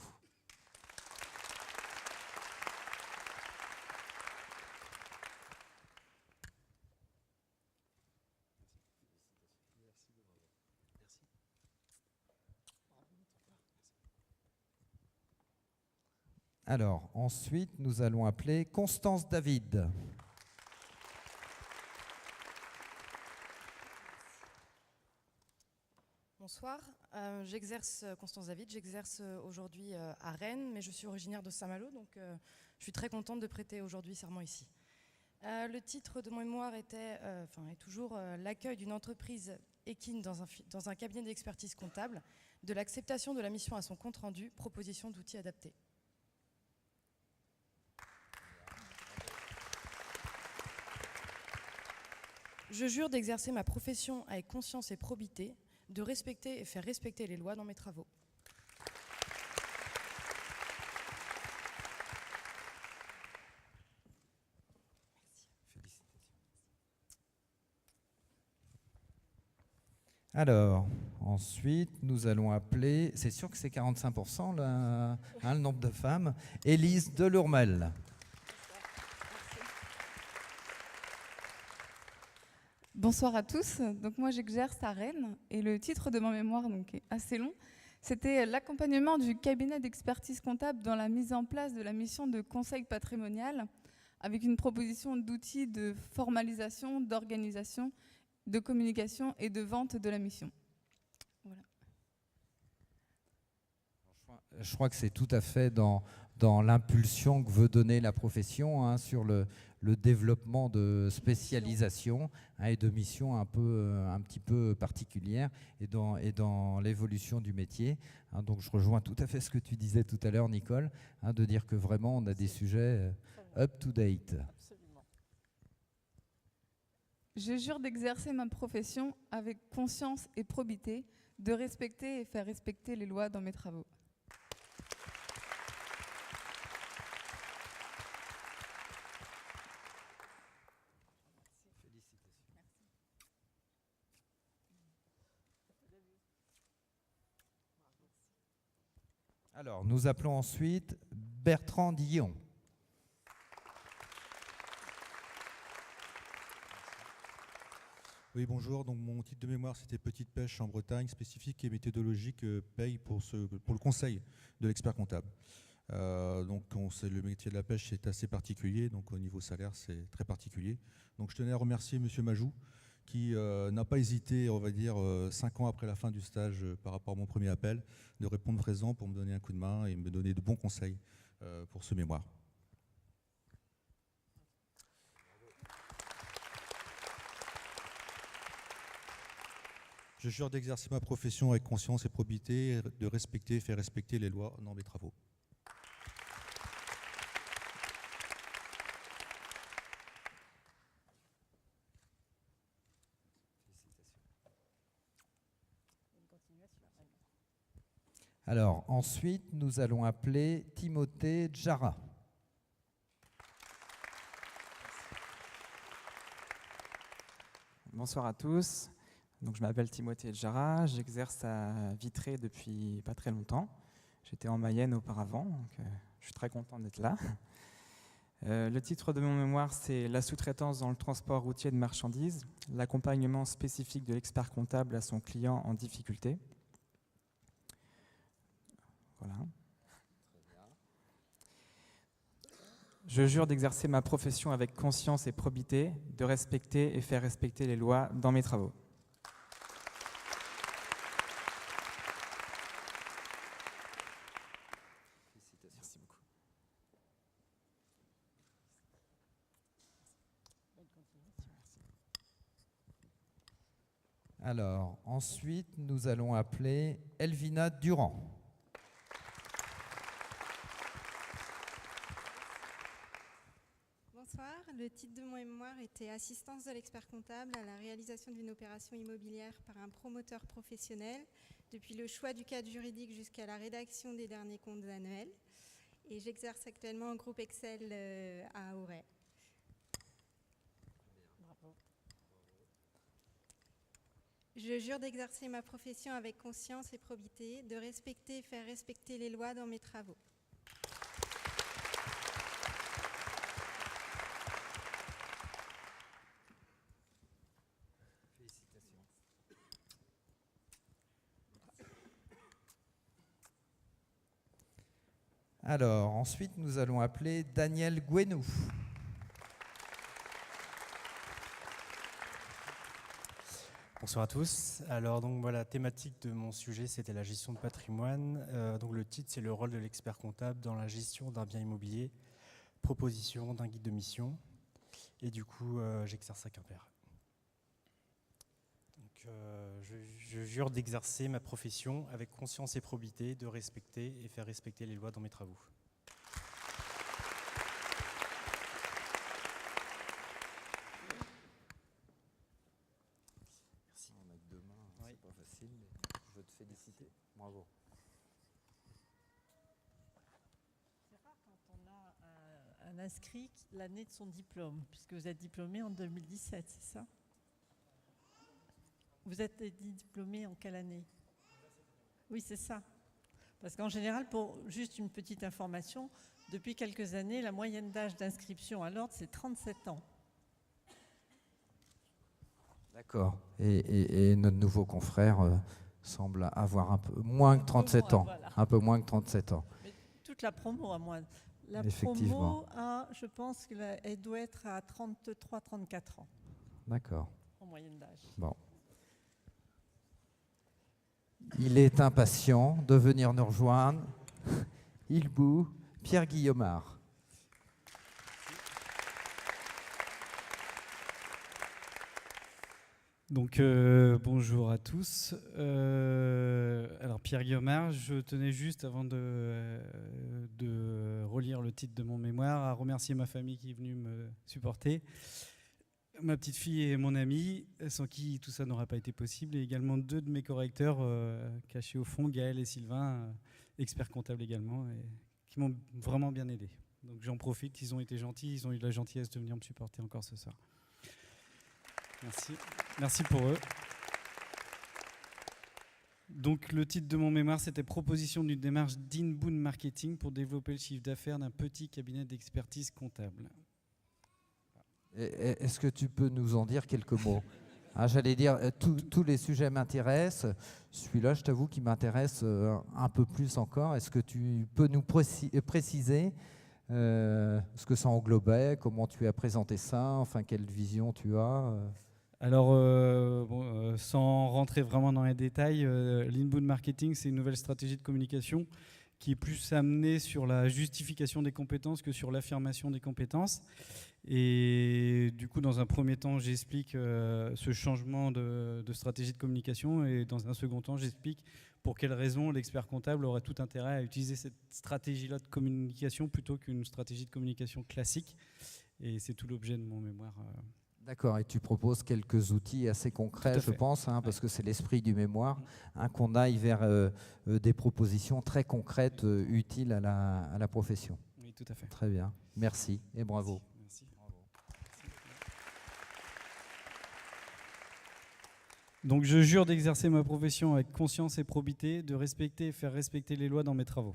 Alors, ensuite, nous allons appeler Constance David. Bonsoir, j'exerce Constance David, j'exerce aujourd'hui à Rennes, mais je suis originaire de Saint-Malo, donc je suis très contente de prêter aujourd'hui serment ici. Le titre de mon mémoire est toujours l'accueil d'une entreprise équine dans un cabinet d'expertise comptable, de l'acceptation de la mission à son compte rendu, proposition d'outils adaptés. Je jure d'exercer ma profession avec conscience et probité, de respecter et faire respecter les lois dans mes travaux. Alors, ensuite, nous allons appeler, c'est sûr que c'est 45% là, le nombre de femmes, Élise Delourmel. Bonsoir à tous. Donc moi j'exerce à Rennes et le titre de mon mémoire donc, est assez long. C'était l'accompagnement du cabinet d'expertise comptable dans la mise en place de la mission de conseil patrimonial avec une proposition d'outils de formalisation, d'organisation, de communication et de vente de la mission. Voilà. Je crois que c'est tout à fait dans l'impulsion que veut donner la profession hein, sur le développement de spécialisation hein, et de missions un petit peu particulières et dans l'évolution du métier. Hein, donc je rejoins tout à fait ce que tu disais tout à l'heure, Nicole, hein, de dire que vraiment on a des sujets up-to-date. Je jure d'exercer ma profession avec conscience et probité, de respecter et faire respecter les lois dans mes travaux. Alors, nous appelons ensuite Bertrand Dillon. Oui, bonjour. Donc, mon titre de mémoire, c'était Petite pêche en Bretagne, spécifique et méthodologique paye pour le conseil de l'expert comptable. Donc, le métier de la pêche est assez particulier, donc au niveau salaire, c'est très particulier. Donc, je tenais à remercier M. Majou, qui n'a pas hésité, on va dire, 5 ans après la fin du stage par rapport à mon premier appel, de répondre présent pour me donner un coup de main et me donner de bons conseils pour ce mémoire. Je jure d'exercer ma profession avec conscience et probité, de respecter et faire respecter les lois dans mes travaux. Alors, ensuite, nous allons appeler Timothée Djara. Bonsoir à tous. Donc, je m'appelle Timothée Djara, j'exerce à Vitré depuis pas très longtemps. J'étais en Mayenne auparavant, donc je suis très content d'être là. Le titre de mon mémoire, c'est « La sous-traitance dans le transport routier de marchandises, l'accompagnement spécifique de l'expert comptable à son client en difficulté ». Voilà. Je jure d'exercer ma profession avec conscience et probité, de respecter et faire respecter les lois dans mes travaux. Merci beaucoup. Alors, ensuite, nous allons appeler Elvina Durand. Bonsoir, le titre de mon mémoire était « Assistance de l'expert comptable à la réalisation d'une opération immobilière par un promoteur professionnel, depuis le choix du cadre juridique jusqu'à la rédaction des derniers comptes annuels ». Et j'exerce actuellement en groupe Excel à Auray. Bravo. Je jure d'exercer ma profession avec conscience et probité, de respecter et faire respecter les lois dans mes travaux. Alors, ensuite, nous allons appeler Daniel Gouenou. Bonsoir à tous. Alors, donc, voilà, la thématique de mon sujet, c'était la gestion de patrimoine. Donc, le titre, c'est le rôle de l'expert comptable dans la gestion d'un bien immobilier, proposition d'un guide de mission. Et du coup, j'exerce à Quimper. Donc, je jure d'exercer ma profession avec conscience et probité, de respecter et faire respecter les lois dans mes travaux. Merci. On a que 2 mains, c'est pas facile, mais je veux te féliciter. Bravo. C'est rare quand on a un inscrit l'année de son diplôme, puisque vous êtes diplômé en 2017, c'est ça? Vous êtes diplômé en quelle année? Oui, c'est ça. Parce qu'en général, pour juste une petite information, depuis quelques années, la moyenne d'âge d'inscription à l'ordre, c'est 37 ans. D'accord. Et notre nouveau confrère semble avoir un peu moins que 37 ans. Voilà. Un peu moins que 37 ans. Mais toute la promo à moins. La Effectivement. promo, je pense qu'elle doit être à 33-34 ans. D'accord. En moyenne d'âge. Bon. Il est impatient de venir nous rejoindre. Il bout. Pierre Guillaumard. Donc bonjour à tous. Alors Pierre Guillaumard, je tenais juste avant de relire le titre de mon mémoire à remercier ma famille qui est venue me supporter, ma petite fille et mon ami, sans qui tout ça n'aurait pas été possible, et également 2 de mes correcteurs cachés au fond, Gaël et Sylvain, experts comptables également, et qui m'ont vraiment bien aidé. Donc j'en profite, ils ont été gentils, ils ont eu de la gentillesse de venir me supporter encore ce soir. Merci. Merci pour eux. Donc le titre de mon mémoire, c'était « Proposition d'une démarche d'inbound marketing pour développer le chiffre d'affaires d'un petit cabinet d'expertise comptable ». Est-ce que tu peux nous en dire quelques mots? J'allais dire, tous les sujets m'intéressent. Celui-là, je t'avoue qu'il m'intéresse un peu plus encore. Est-ce que tu peux nous préciser ce que ça englobait, comment tu as présenté ça, enfin quelle vision tu as Alors, sans rentrer vraiment dans les détails, l'inbound marketing, c'est une nouvelle stratégie de communication qui est plus amené sur la justification des compétences que sur l'affirmation des compétences. Et du coup, dans un premier temps, j'explique ce changement de stratégie de communication, et dans un second temps, j'explique pour quelles raisons l'expert comptable aurait tout intérêt à utiliser cette stratégie-là de communication plutôt qu'une stratégie de communication classique. Et c'est tout l'objet de mon mémoire. D'accord, et tu proposes quelques outils assez concrets, je pense, hein, parce que c'est l'esprit du mémoire, hein, qu'on aille vers des propositions très concrètes, utiles à la profession. Oui, tout à fait. Très bien, merci et bravo. Merci. Donc je jure d'exercer ma profession avec conscience et probité, de respecter et faire respecter les lois dans mes travaux.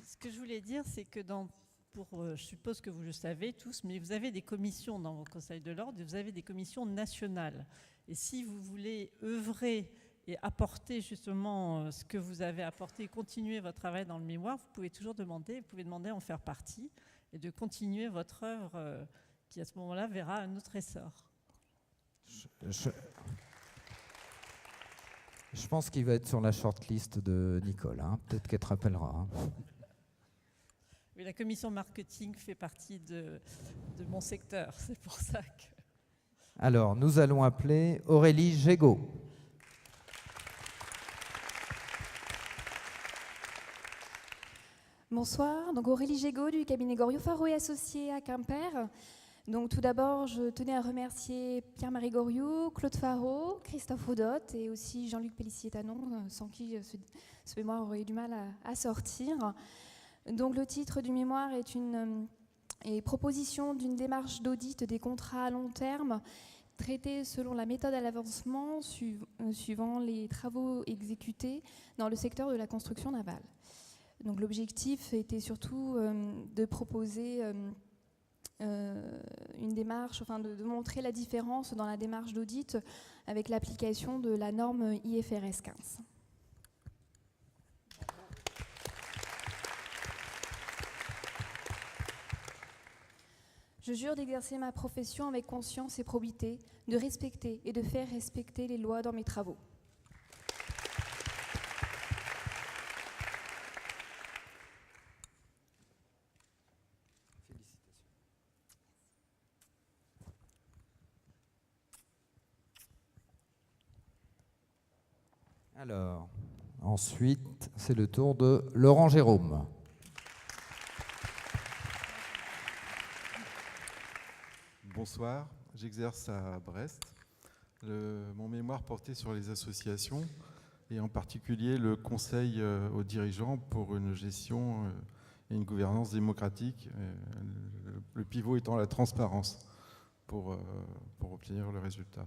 Ce que je voulais dire, c'est que je suppose que vous le savez tous, mais vous avez des commissions dans vos conseils de l'ordre, vous avez des commissions nationales. Et si vous voulez œuvrer et apporter justement ce que vous avez apporté, et continuer votre travail dans le mémoire, vous pouvez toujours demander, à en faire partie et de continuer votre œuvre qui à ce moment-là verra un autre essor. Je pense qu'il va être sur la shortlist de Nicole, hein. Peut-être qu'elle te rappellera. Hein. Oui, la commission marketing fait partie de mon secteur, c'est pour ça que... Alors, nous allons appeler Aurélie Gégaud. Bonsoir, donc Aurélie Gégaud du cabinet Goriot Faro et Associés à Quimper. Donc tout d'abord, je tenais à remercier Pierre-Marie Goriot, Claude Faro, Christophe Audot et aussi Jean-Luc Pellissier-Tanon, sans qui ce mémoire aurait eu du mal à sortir. Donc le titre du mémoire est proposition d'une démarche d'audit des contrats à long terme traités selon la méthode à l'avancement suivant les travaux exécutés dans le secteur de la construction navale. Donc l'objectif était surtout de proposer une démarche, enfin de montrer la différence dans la démarche d'audit avec l'application de la norme IFRS 15. Je jure d'exercer ma profession avec conscience et probité, de respecter et de faire respecter les lois dans mes travaux. Alors, ensuite, c'est le tour de Laurent Jérôme. Bonsoir, j'exerce à Brest. Mon mémoire portait sur les associations et en particulier le conseil aux dirigeants pour une gestion et une gouvernance démocratique, le pivot étant la transparence pour obtenir le résultat.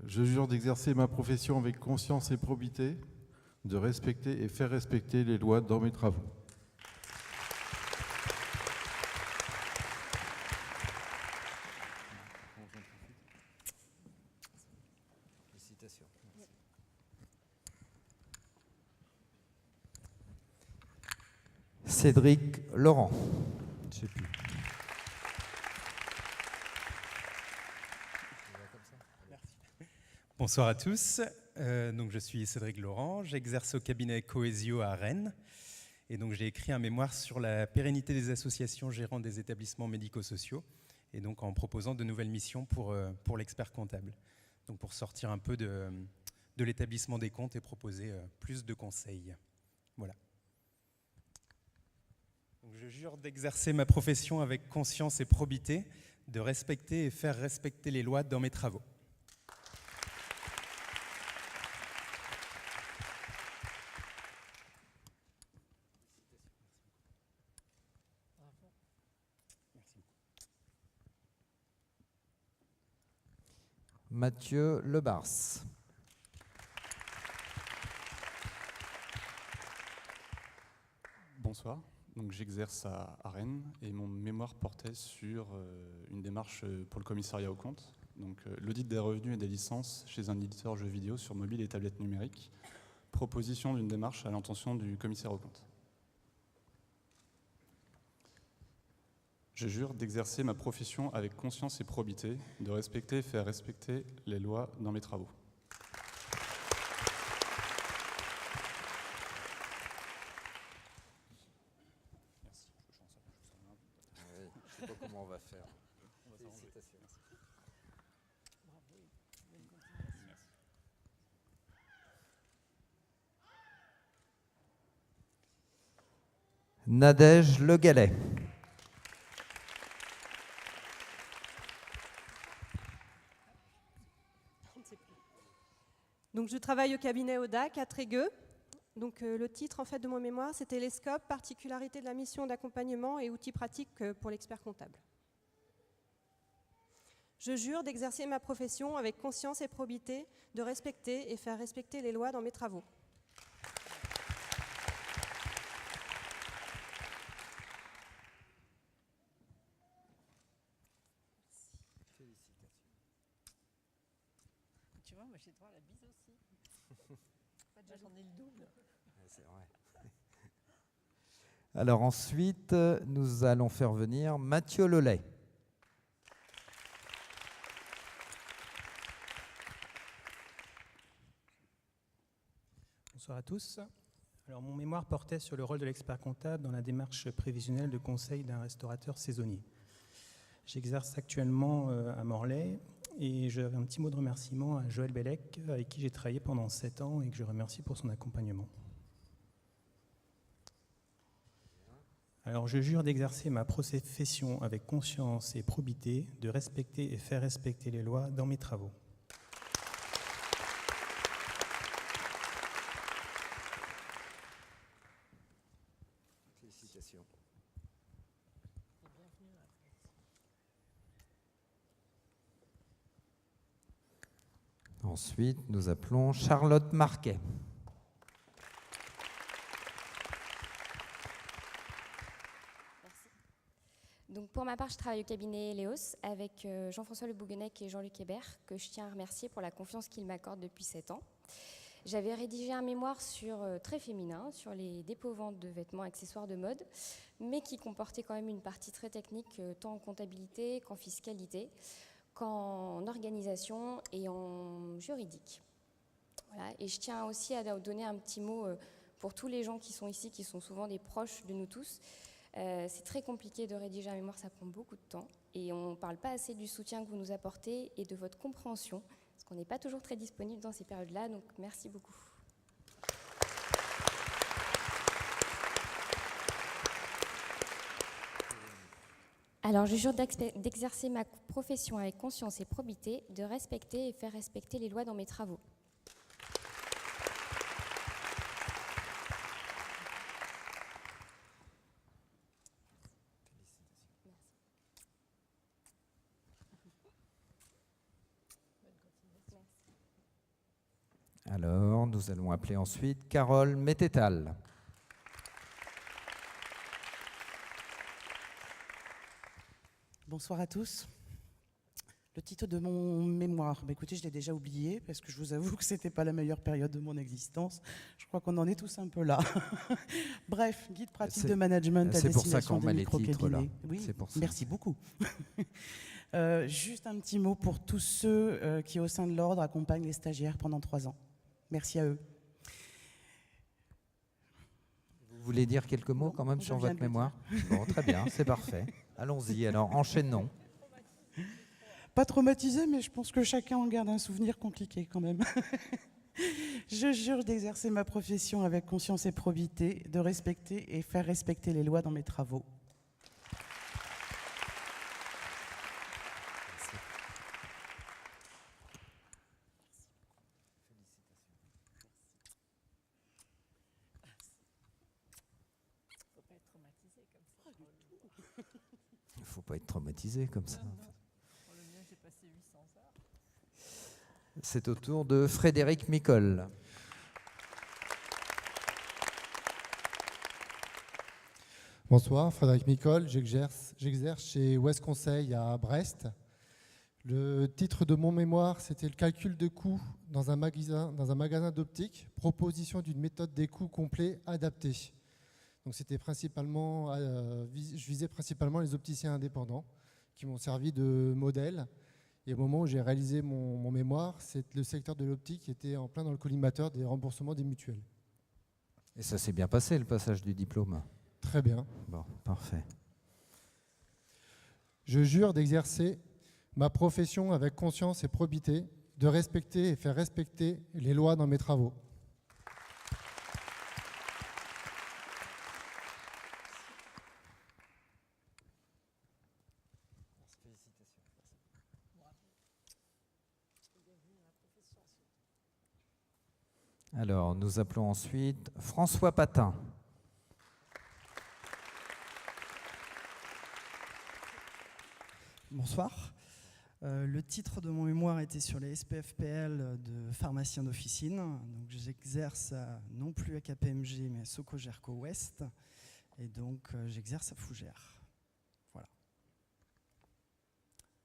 Je jure d'exercer ma profession avec conscience et probité, de respecter et faire respecter les lois dans mes travaux. Félicitations. Cédric Laurent. Je sais plus. Bonsoir à tous. Donc je suis Cédric Laurent, j'exerce au cabinet Cohesio à Rennes. Et donc j'ai écrit un mémoire sur la pérennité des associations gérant des établissements médico-sociaux, et donc en proposant de nouvelles missions pour l'expert comptable. Donc pour sortir un peu de l'établissement des comptes et proposer plus de conseils. Voilà. Donc je jure d'exercer ma profession avec conscience et probité, de respecter et faire respecter les lois dans mes travaux. Mathieu Lebars. Bonsoir, donc j'exerce à Rennes et mon mémoire portait sur une démarche pour le commissariat aux comptes, donc l'audit des revenus et des licences chez un éditeur jeux vidéo sur mobile et tablette numérique, proposition d'une démarche à l'intention du commissaire aux comptes. Je jure d'exercer ma profession avec conscience et probité, de respecter et faire respecter les lois dans mes travaux. Je ne sais pas comment on va faire. Félicitations. Nadège Le Gallais. Donc, je travaille au cabinet Audac à Trégueux. Donc, le titre en fait, de mon mémoire, c'était les scopes, particularités de la mission d'accompagnement et outils pratiques pour l'expert comptable. Je jure d'exercer ma profession avec conscience et probité, de respecter et faire respecter les lois dans mes travaux. Tu vois, moi j'ai droit à la bise aussi. Là, j'en ai le double. C'est vrai. Alors ensuite, nous allons faire venir Mathieu Lelay. Bonsoir à tous. Alors, mon mémoire portait sur le rôle de l'expert comptable dans la démarche prévisionnelle de conseil d'un restaurateur saisonnier. J'exerce actuellement à Morlaix et j'avais un petit mot de remerciement à Joël Bellec, avec qui j'ai travaillé pendant 7 ans et que je remercie pour son accompagnement. Alors, je jure d'exercer ma profession avec conscience et probité, de respecter et faire respecter les lois dans mes travaux. Félicitations. Ensuite, nous appelons Charlotte Marquet. Donc pour ma part, je travaille au cabinet Léos avec Jean-François Le Bouguenec et Jean-Luc Hébert, que je tiens à remercier pour la confiance qu'ils m'accordent depuis 7 ans. J'avais rédigé un mémoire très féminin sur les dépôts-ventes de vêtements accessoires de mode, mais qui comportait quand même une partie très technique, tant en comptabilité qu'en fiscalité, qu'en organisation et en juridique. Voilà. Et je tiens aussi à donner un petit mot pour tous les gens qui sont ici, qui sont souvent des proches de nous tous. C'est très compliqué de rédiger un mémoire, ça prend beaucoup de temps et on ne parle pas assez du soutien que vous nous apportez et de votre compréhension, parce qu'on n'est pas toujours très disponible dans ces périodes-là, donc merci beaucoup. Alors, je jure d'exercer ma profession avec conscience et probité, de respecter et faire respecter les lois dans mes travaux. Alors, nous allons appeler ensuite Carole Mététal. Bonsoir à tous. Le titre de mon mémoire, écoutez, je l'ai déjà oublié parce que je vous avoue que ce n'était pas la meilleure période de mon existence. Je crois qu'on en est tous un peu là. Bref, guide pratique de management à destination des micro-cabinets. Oui, c'est pour ça. Merci beaucoup. Juste un petit mot pour tous ceux qui, au sein de l'ordre, accompagnent les stagiaires pendant 3 ans. Merci à eux. Vous voulez dire quelques mots quand même sur votre mémoire? Bon, très bien, c'est parfait. Allons-y, alors enchaînons. Pas traumatisé, mais je pense que chacun en garde un souvenir compliqué quand même. Je jure d'exercer ma profession avec conscience et probité, de respecter et faire respecter les lois dans mes travaux. Il ne faut pas être traumatisé comme ça. C'est au tour de Frédéric Micol. Bonsoir, Frédéric Micol, j'exerce chez Ouest Conseil à Brest. Le titre de mon mémoire, c'était le calcul de coûts dans un magasin d'optique, proposition d'une méthode des coûts complet adaptée. Donc c'était principalement, je visais principalement les opticiens indépendants qui m'ont servi de modèle. Et au moment où j'ai réalisé mon mémoire, le secteur de l'optique était en plein dans le collimateur des remboursements des mutuelles. Et ça s'est bien passé, le passage du diplôme? Très bien. Bon, parfait. Je jure d'exercer ma profession avec conscience et probité, de respecter et faire respecter les lois dans mes travaux. Alors, nous appelons ensuite François Patin. Bonsoir. Le titre de mon mémoire était sur les SPFPL de pharmacien d'officine. Donc j'exerce non plus à KPMG mais à Soco-Gerco Ouest. Et donc j'exerce à Fougères. Voilà.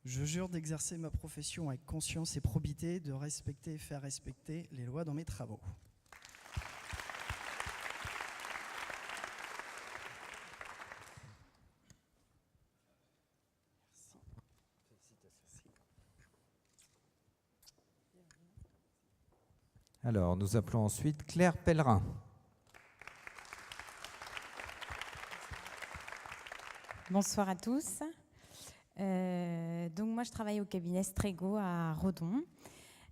Je jure d'exercer ma profession avec conscience et probité, de respecter et faire respecter les lois dans mes travaux. Alors, nous appelons ensuite Claire Pellerin. Bonsoir à tous. Donc moi, je travaille au cabinet Strego à Redon.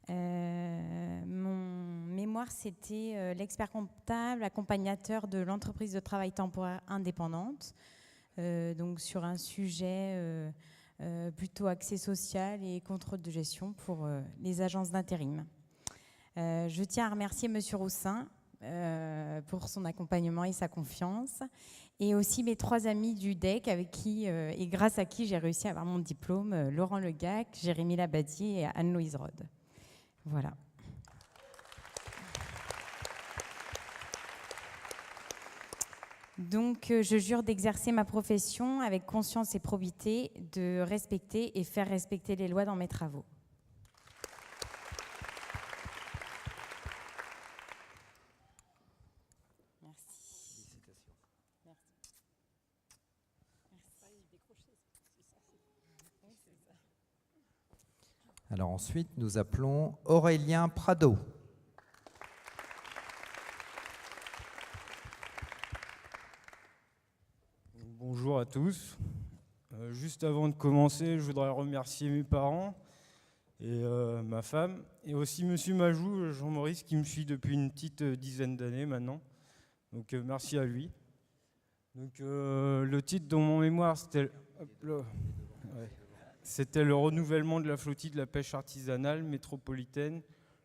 Mon mémoire, c'était l'expert comptable, accompagnateur de l'entreprise de travail temporaire indépendante. Donc sur un sujet plutôt axé social et contrôle de gestion pour les agences d'intérim. Je tiens à remercier M. Roussin pour son accompagnement et sa confiance, et aussi mes 3 amis du DEC avec qui, et grâce à qui j'ai réussi à avoir mon diplôme, Laurent Legac, Jérémy Labadie et Anne-Louise Rode. Voilà. Donc, je jure d'exercer ma profession avec conscience et probité, de respecter et faire respecter les lois dans mes travaux. Alors ensuite, nous appelons Aurélien Prado. Bonjour à tous. Juste avant de commencer, je voudrais remercier mes parents et ma femme, et aussi Monsieur Majou, Jean-Maurice, qui me suit depuis une petite dizaine d'années maintenant. Donc merci à lui. Donc le titre de mon mémoire, c'était le renouvellement de la flottille de la pêche artisanale métropolitaine,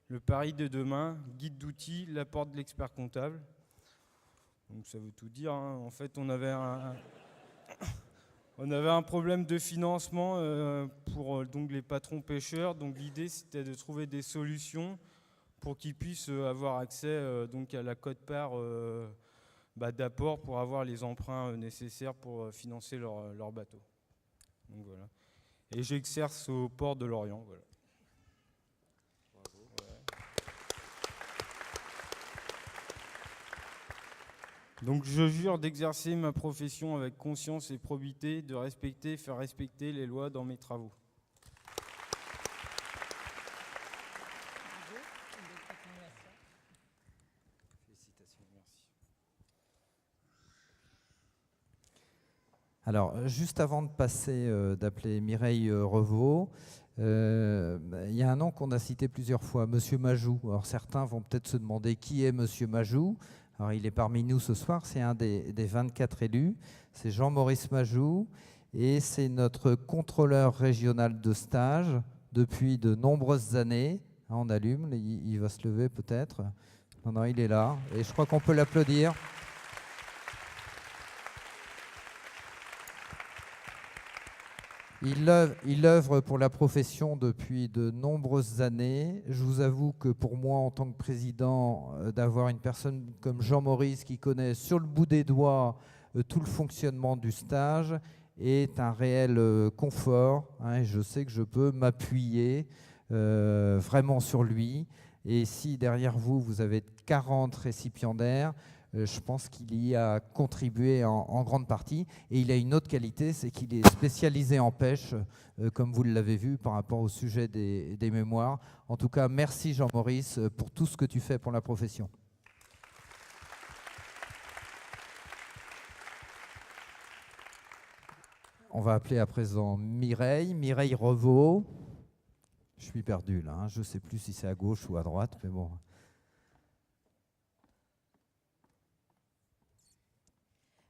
le pari de demain, guide d'outils, l'apport de l'expert comptable. Donc ça veut tout dire, hein. En fait, on avait un problème de financement pour donc les patrons pêcheurs. Donc l'idée, c'était de trouver des solutions pour qu'ils puissent avoir accès donc à la quote-part d'apport pour avoir les emprunts nécessaires pour financer leur bateau. Donc voilà. Et j'exerce au port de Lorient. Voilà. Donc je jure d'exercer ma profession avec conscience et probité, de respecter et faire respecter les lois dans mes travaux. Alors, juste avant de passer, d'appeler Mireille Revaux, il y a un nom qu'on a cité plusieurs fois, Monsieur Majou. Alors certains vont peut-être se demander qui est Monsieur Majou. Alors il est parmi nous ce soir, c'est un des 24 élus, c'est Jean-Maurice Majou, et c'est notre contrôleur régional de stage depuis de nombreuses années. On allume, il va se lever peut-être. Non, il est là, et je crois qu'on peut l'applaudir. Il œuvre pour la profession depuis de nombreuses années. Je vous avoue que pour moi, en tant que président, d'avoir une personne comme Jean-Maurice qui connaît sur le bout des doigts tout le fonctionnement du stage est un réel confort. Et je sais que je peux m'appuyer vraiment sur lui. Et si derrière vous, vous avez 40 récipiendaires, je pense qu'il y a contribué en grande partie. Et il a une autre qualité, c'est qu'il est spécialisé en pêche, comme vous l'avez vu par rapport au sujet des mémoires. En tout cas, merci Jean-Maurice pour tout ce que tu fais pour la profession. On va appeler à présent Mireille Revaux. Je suis perdu là, hein. Je ne sais plus si c'est à gauche ou à droite, mais bon.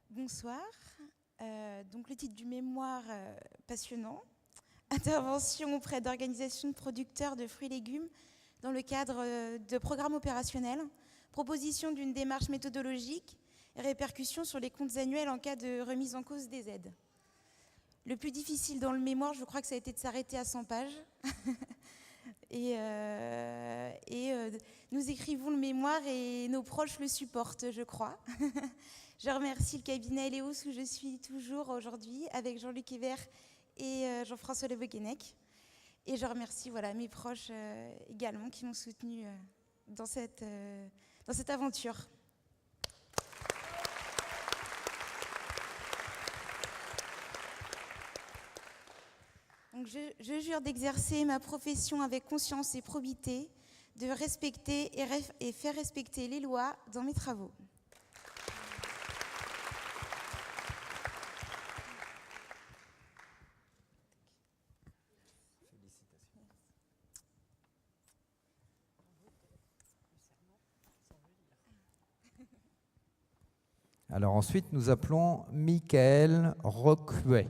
Bonsoir. Donc le titre du mémoire passionnant. Intervention auprès d'organisations de producteurs de fruits et légumes dans le cadre de programmes opérationnels. Proposition d'une démarche méthodologique et répercussions sur les comptes annuels en cas de remise en cause des aides. Le plus difficile dans le mémoire, je crois que ça a été de s'arrêter à 100 pages. Nous écrivons le mémoire et nos proches le supportent, je crois. Je remercie le cabinet Léos où je suis toujours aujourd'hui avec Jean-Luc Hébert et Jean-François Le Bouguenec. Et je remercie mes proches également qui m'ont soutenue dans cette aventure. Donc je jure d'exercer ma profession avec conscience et probité, de respecter et faire respecter les lois dans mes travaux. Alors ensuite, nous appelons Michael Roquet.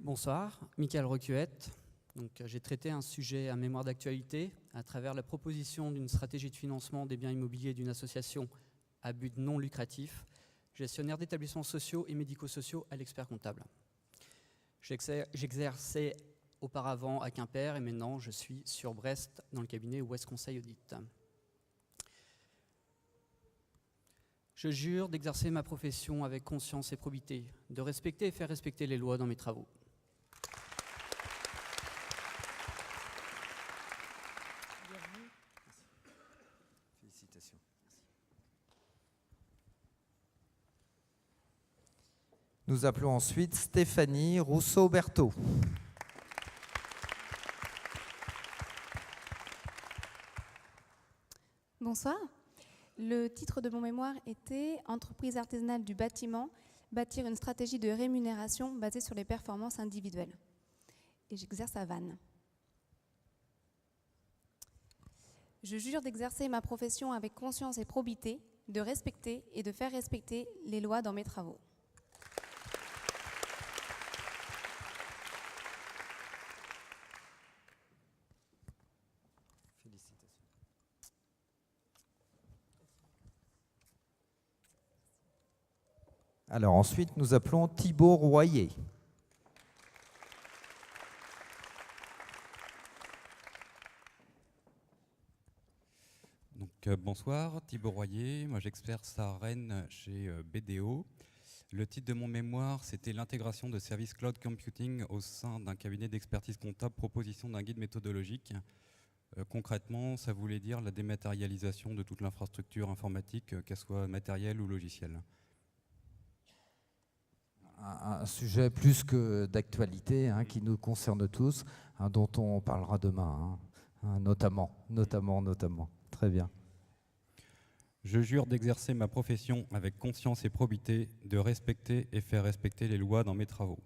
Bonsoir, Michael Roquette. J'ai traité un sujet, un mémoire d'actualité, à travers la proposition d'une stratégie de financement des biens immobiliers d'une association à but non lucratif, gestionnaire d'établissements sociaux et médico-sociaux à l'expert comptable. J'exerçais auparavant à Quimper et maintenant je suis sur Brest dans le cabinet Ouest Conseil Audit. Je jure d'exercer ma profession avec conscience et probité, de respecter et faire respecter les lois dans mes travaux. Félicitations. Nous appelons ensuite Stéphanie Rousseau-Berthaud. Bonsoir. Le titre de mon mémoire était « Entreprise artisanale du bâtiment, bâtir une stratégie de rémunération basée sur les performances individuelles ». Et j'exerce à Vannes. Je jure d'exercer ma profession avec conscience et probité, de respecter et de faire respecter les lois dans mes travaux. Alors ensuite, nous appelons Thibaut Royer. Bonsoir, Thibaut Royer. Moi, j'exerce à Rennes chez BDO. Le titre de mon mémoire, c'était l'intégration de services cloud computing au sein d'un cabinet d'expertise comptable, proposition d'un guide méthodologique. Concrètement, ça voulait dire la dématérialisation de toute l'infrastructure informatique, qu'elle soit matérielle ou logicielle. Un sujet plus que d'actualité, hein, qui nous concerne tous, hein, dont on parlera demain, hein, notamment. Très bien. Je jure d'exercer ma profession avec conscience et probité, de respecter et faire respecter les lois dans mes travaux.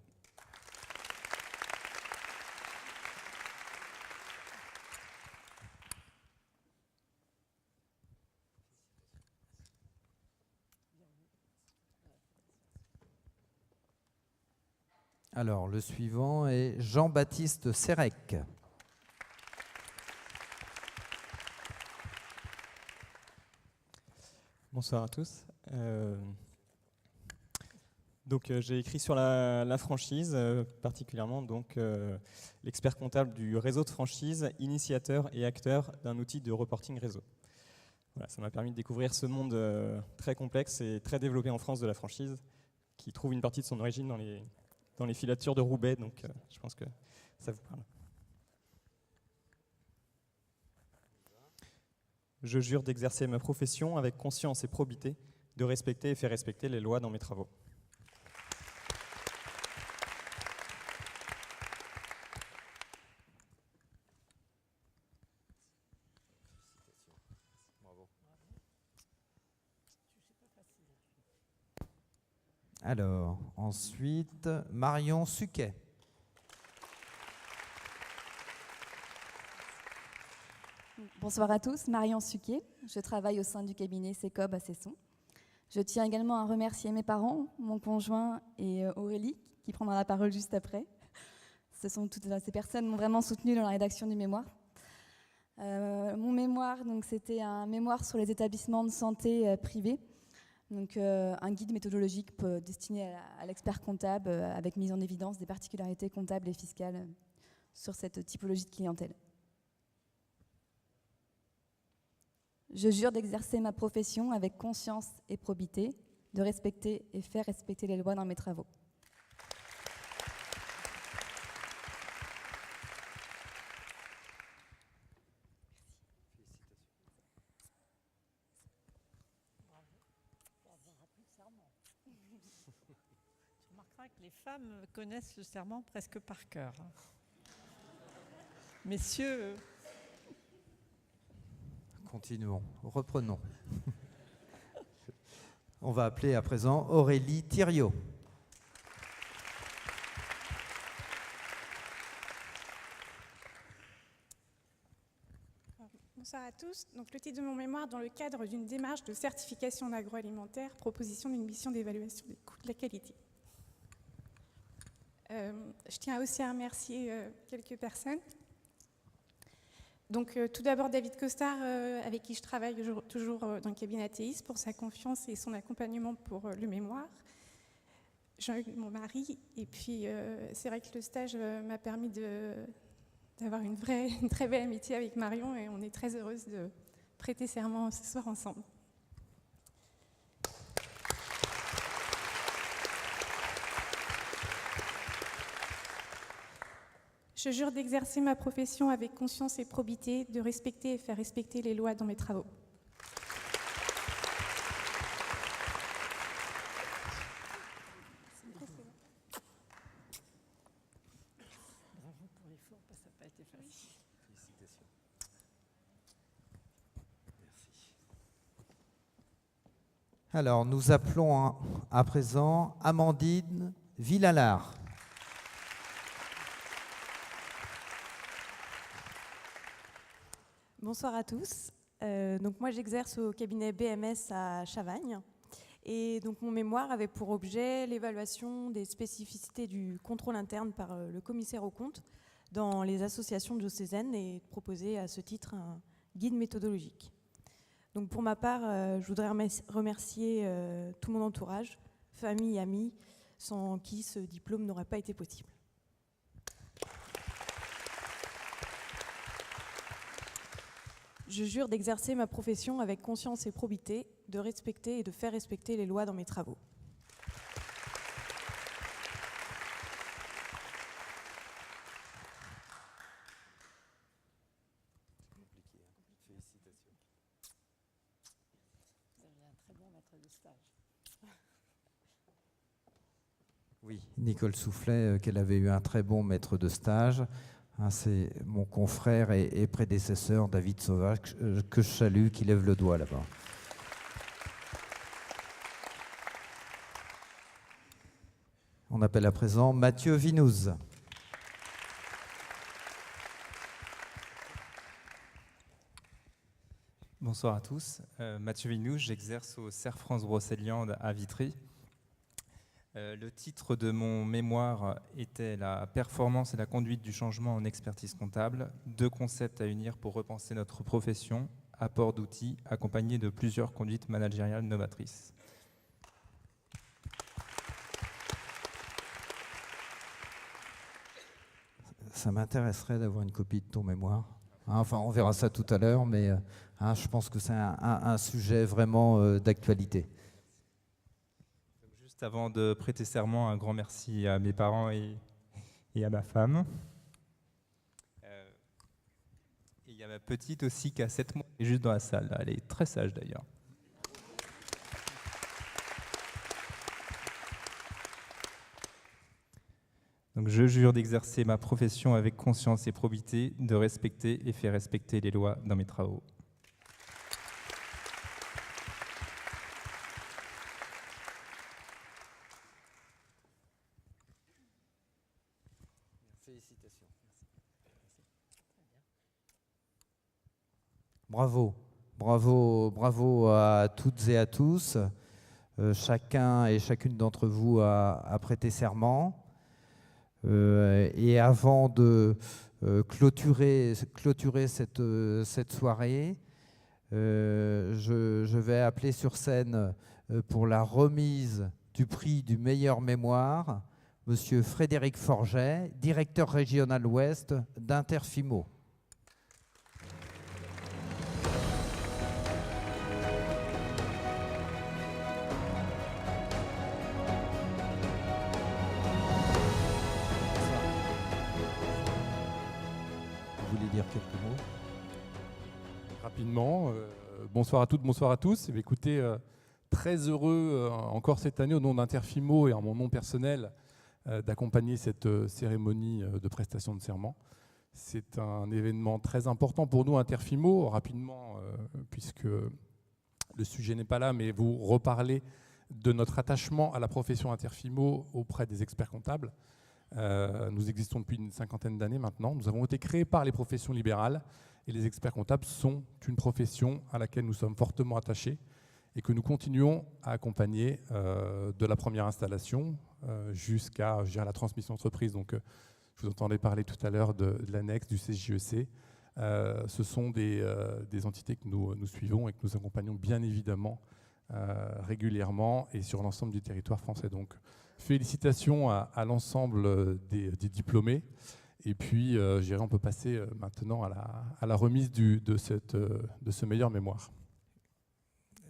Alors, le suivant est Jean-Baptiste Sérec. Bonsoir à tous. J'ai écrit sur la franchise, particulièrement l'expert comptable du réseau de franchise, initiateur et acteur d'un outil de reporting réseau. Voilà, ça m'a permis de découvrir ce monde très complexe et très développé en France de la franchise, qui trouve une partie de son origine dans les filatures de Roubaix, donc je pense que ça vous parle. Je jure d'exercer ma profession avec conscience et probité, de respecter et faire respecter les lois dans mes travaux. Alors, ensuite, Marion Suquet. Bonsoir à tous, Marion Suquet. Je travaille au sein du cabinet CECOB à Cesson. Je tiens également à remercier mes parents, mon conjoint et Aurélie, qui prendra la parole juste après. Ces personnes m'ont vraiment soutenue dans la rédaction du mémoire. Mon mémoire, donc, c'était un mémoire sur les établissements de santé privés. Donc, un guide méthodologique destiné à l'expert comptable avec mise en évidence des particularités comptables et fiscales sur cette typologie de clientèle. Je jure d'exercer ma profession avec conscience et probité, de respecter et faire respecter les lois dans mes travaux. Tu remarqueras que les femmes connaissent le serment presque par cœur. Messieurs... Continuons, reprenons. On va appeler à présent Aurélie Thiriot. Bonsoir à tous. Donc, le titre de mon mémoire, dans le cadre d'une démarche de certification en agroalimentaire, proposition d'une mission d'évaluation des coûts de la qualité. Je tiens aussi à remercier quelques personnes. Donc, tout d'abord, David Costard, avec qui je travaille toujours dans le cabinet ATIS, pour sa confiance et son accompagnement pour le mémoire. Jean-Hugues, mon mari. Et puis, c'est vrai que le stage m'a permis d'avoir une très belle amitié avec Marion, et on est très heureuse de prêter serment ce soir ensemble. Je jure d'exercer ma profession avec conscience et probité, de respecter et faire respecter les lois dans mes travaux. Bravo pour l'effort, parce que ça n'a pas été facile. Félicitations. Merci. Alors, nous appelons à présent Amandine Villalard. Bonsoir à tous. Donc moi j'exerce au cabinet BMS à Chavagne, et donc mon mémoire avait pour objet l'évaluation des spécificités du contrôle interne par le commissaire aux comptes dans les associations diocésaines, et proposer à ce titre un guide méthodologique. Donc pour ma part, je voudrais remercier tout mon entourage, famille, amis, sans qui ce diplôme n'aurait pas été possible. Je jure d'exercer ma profession avec conscience et probité, de respecter et de faire respecter les lois dans mes travaux. Félicitations. Vous avez un très bon maître de stage. Oui, Nicole soufflait qu'elle avait eu un très bon maître de stage. C'est mon confrère et prédécesseur David Sauvage, que je salue, qui lève le doigt là-bas. On appelle à présent Mathieu Vinouz. Bonsoir à tous. Mathieu Vinouz, j'exerce au CERF France Brocéliande à Vitry. Le titre de mon mémoire était « La performance et la conduite du changement en expertise comptable, deux concepts à unir pour repenser notre profession, apport d'outils accompagnés de plusieurs conduites managériales novatrices ». Ça m'intéresserait d'avoir une copie de ton mémoire. Enfin, on verra ça tout à l'heure, mais je pense que c'est un sujet vraiment d'actualité. Juste avant de prêter serment, un grand merci à mes parents et à ma femme. il y a ma petite aussi qui a 7 mois, et juste dans la salle. Là. Elle est très sage d'ailleurs. Donc je jure d'exercer ma profession avec conscience et probité, de respecter et faire respecter les lois dans mes travaux. Félicitations. Bravo, bravo, bravo à toutes et à tous. Chacun et chacune d'entre vous a prêté serment. Et avant de clôturer cette soirée, je vais appeler sur scène pour la remise du prix du meilleur mémoire, Monsieur Frédéric Forget, directeur régional Ouest d'Interfimo. Vous voulez dire quelques mots? Rapidement, bonsoir à toutes, bonsoir à tous. Écoutez, très heureux encore cette année au nom d'Interfimo et en mon nom personnel d'accompagner cette cérémonie de prestation de serment. C'est un événement très important pour nous, Interfimo. Rapidement, puisque le sujet n'est pas là, mais vous reparlez de notre attachement à la profession Interfimo auprès des experts comptables. Nous existons depuis une 50aine d'années maintenant. Nous avons été créés par les professions libérales et les experts comptables sont une profession à laquelle nous sommes fortement attachés et que nous continuons à accompagner de la première installation jusqu'à la transmission d'entreprise. Donc, je vous entendais parler tout à l'heure de l'annexe du CJEC. Ce sont des entités que nous suivons et que nous accompagnons bien évidemment régulièrement et sur l'ensemble du territoire français. Donc, félicitations à l'ensemble des diplômés. Et puis, on peut passer maintenant à la remise de ce meilleur mémoire.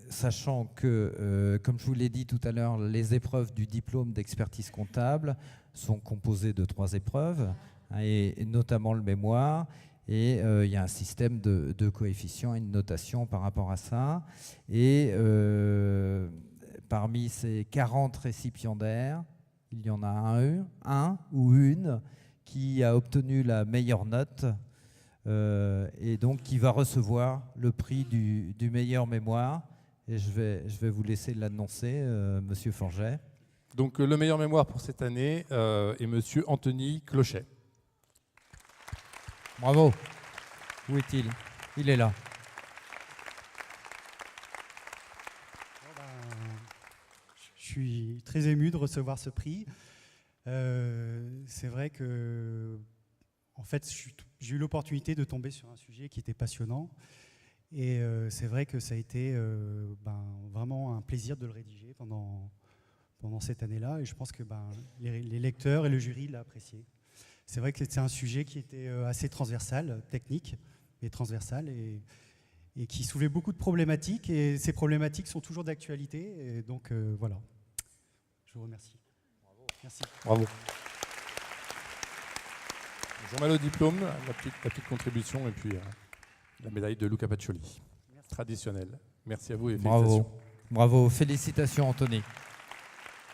Sachant que, comme je vous l'ai dit tout à l'heure, les épreuves du diplôme d'expertise comptable sont composées de 3 épreuves, et notamment le mémoire. Et il y a un système de coefficients et de notation par rapport à ça. Et parmi ces 40 récipiendaires, il y en a un ou une qui a obtenu la meilleure note et donc qui va recevoir le prix du meilleur mémoire. Et je vais vous laisser l'annoncer, Monsieur Forget. Donc le meilleur mémoire pour cette année est Monsieur Anthony Clochet. Bravo. Où est-il? Il est là. Je suis très ému de recevoir ce prix. C'est vrai que, en fait, j'ai eu l'opportunité de tomber sur un sujet qui était passionnant. Et c'est vrai que ça a été vraiment un plaisir de le rédiger pendant cette année-là. Et je pense que les lecteurs et le jury l'ont apprécié. C'est vrai que c'est un sujet qui était assez transversal, technique, mais transversal, et qui soulevait beaucoup de problématiques. Et ces problématiques sont toujours d'actualité. Et donc voilà, je vous remercie. Bravo. Merci. Bravo. Jean-Mal au diplôme, la petite contribution, et puis la médaille de Luca Pacioli, traditionnelle. Merci à vous et félicitations. Bravo, bravo, félicitations Anthony.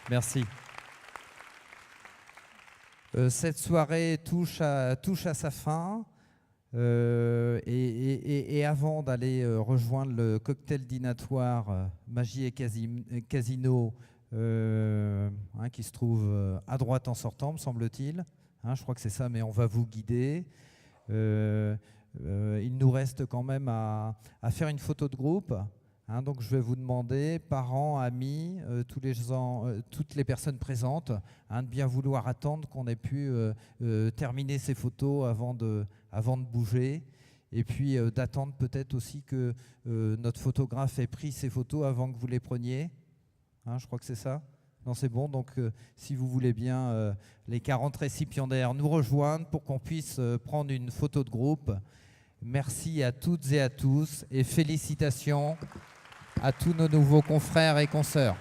Merci. Cette soirée touche à sa fin. Et avant d'aller rejoindre le cocktail dînatoire Magie et Casino, qui se trouve à droite en sortant, me semble-t-il. Je crois que c'est ça, mais on va vous guider. Il nous reste quand même à faire une photo de groupe. Donc je vais vous demander, parents, amis, toutes les personnes présentes, de bien vouloir attendre qu'on ait pu terminer ces photos avant de bouger. Et puis d'attendre peut-être aussi que notre photographe ait pris ces photos avant que vous les preniez. Je crois que c'est ça. Non, c'est bon. Donc si vous voulez bien, les 40 récipiendaires nous rejoindre pour qu'on puisse prendre une photo de groupe. Merci à toutes et à tous et félicitations à tous nos nouveaux confrères et consoeurs.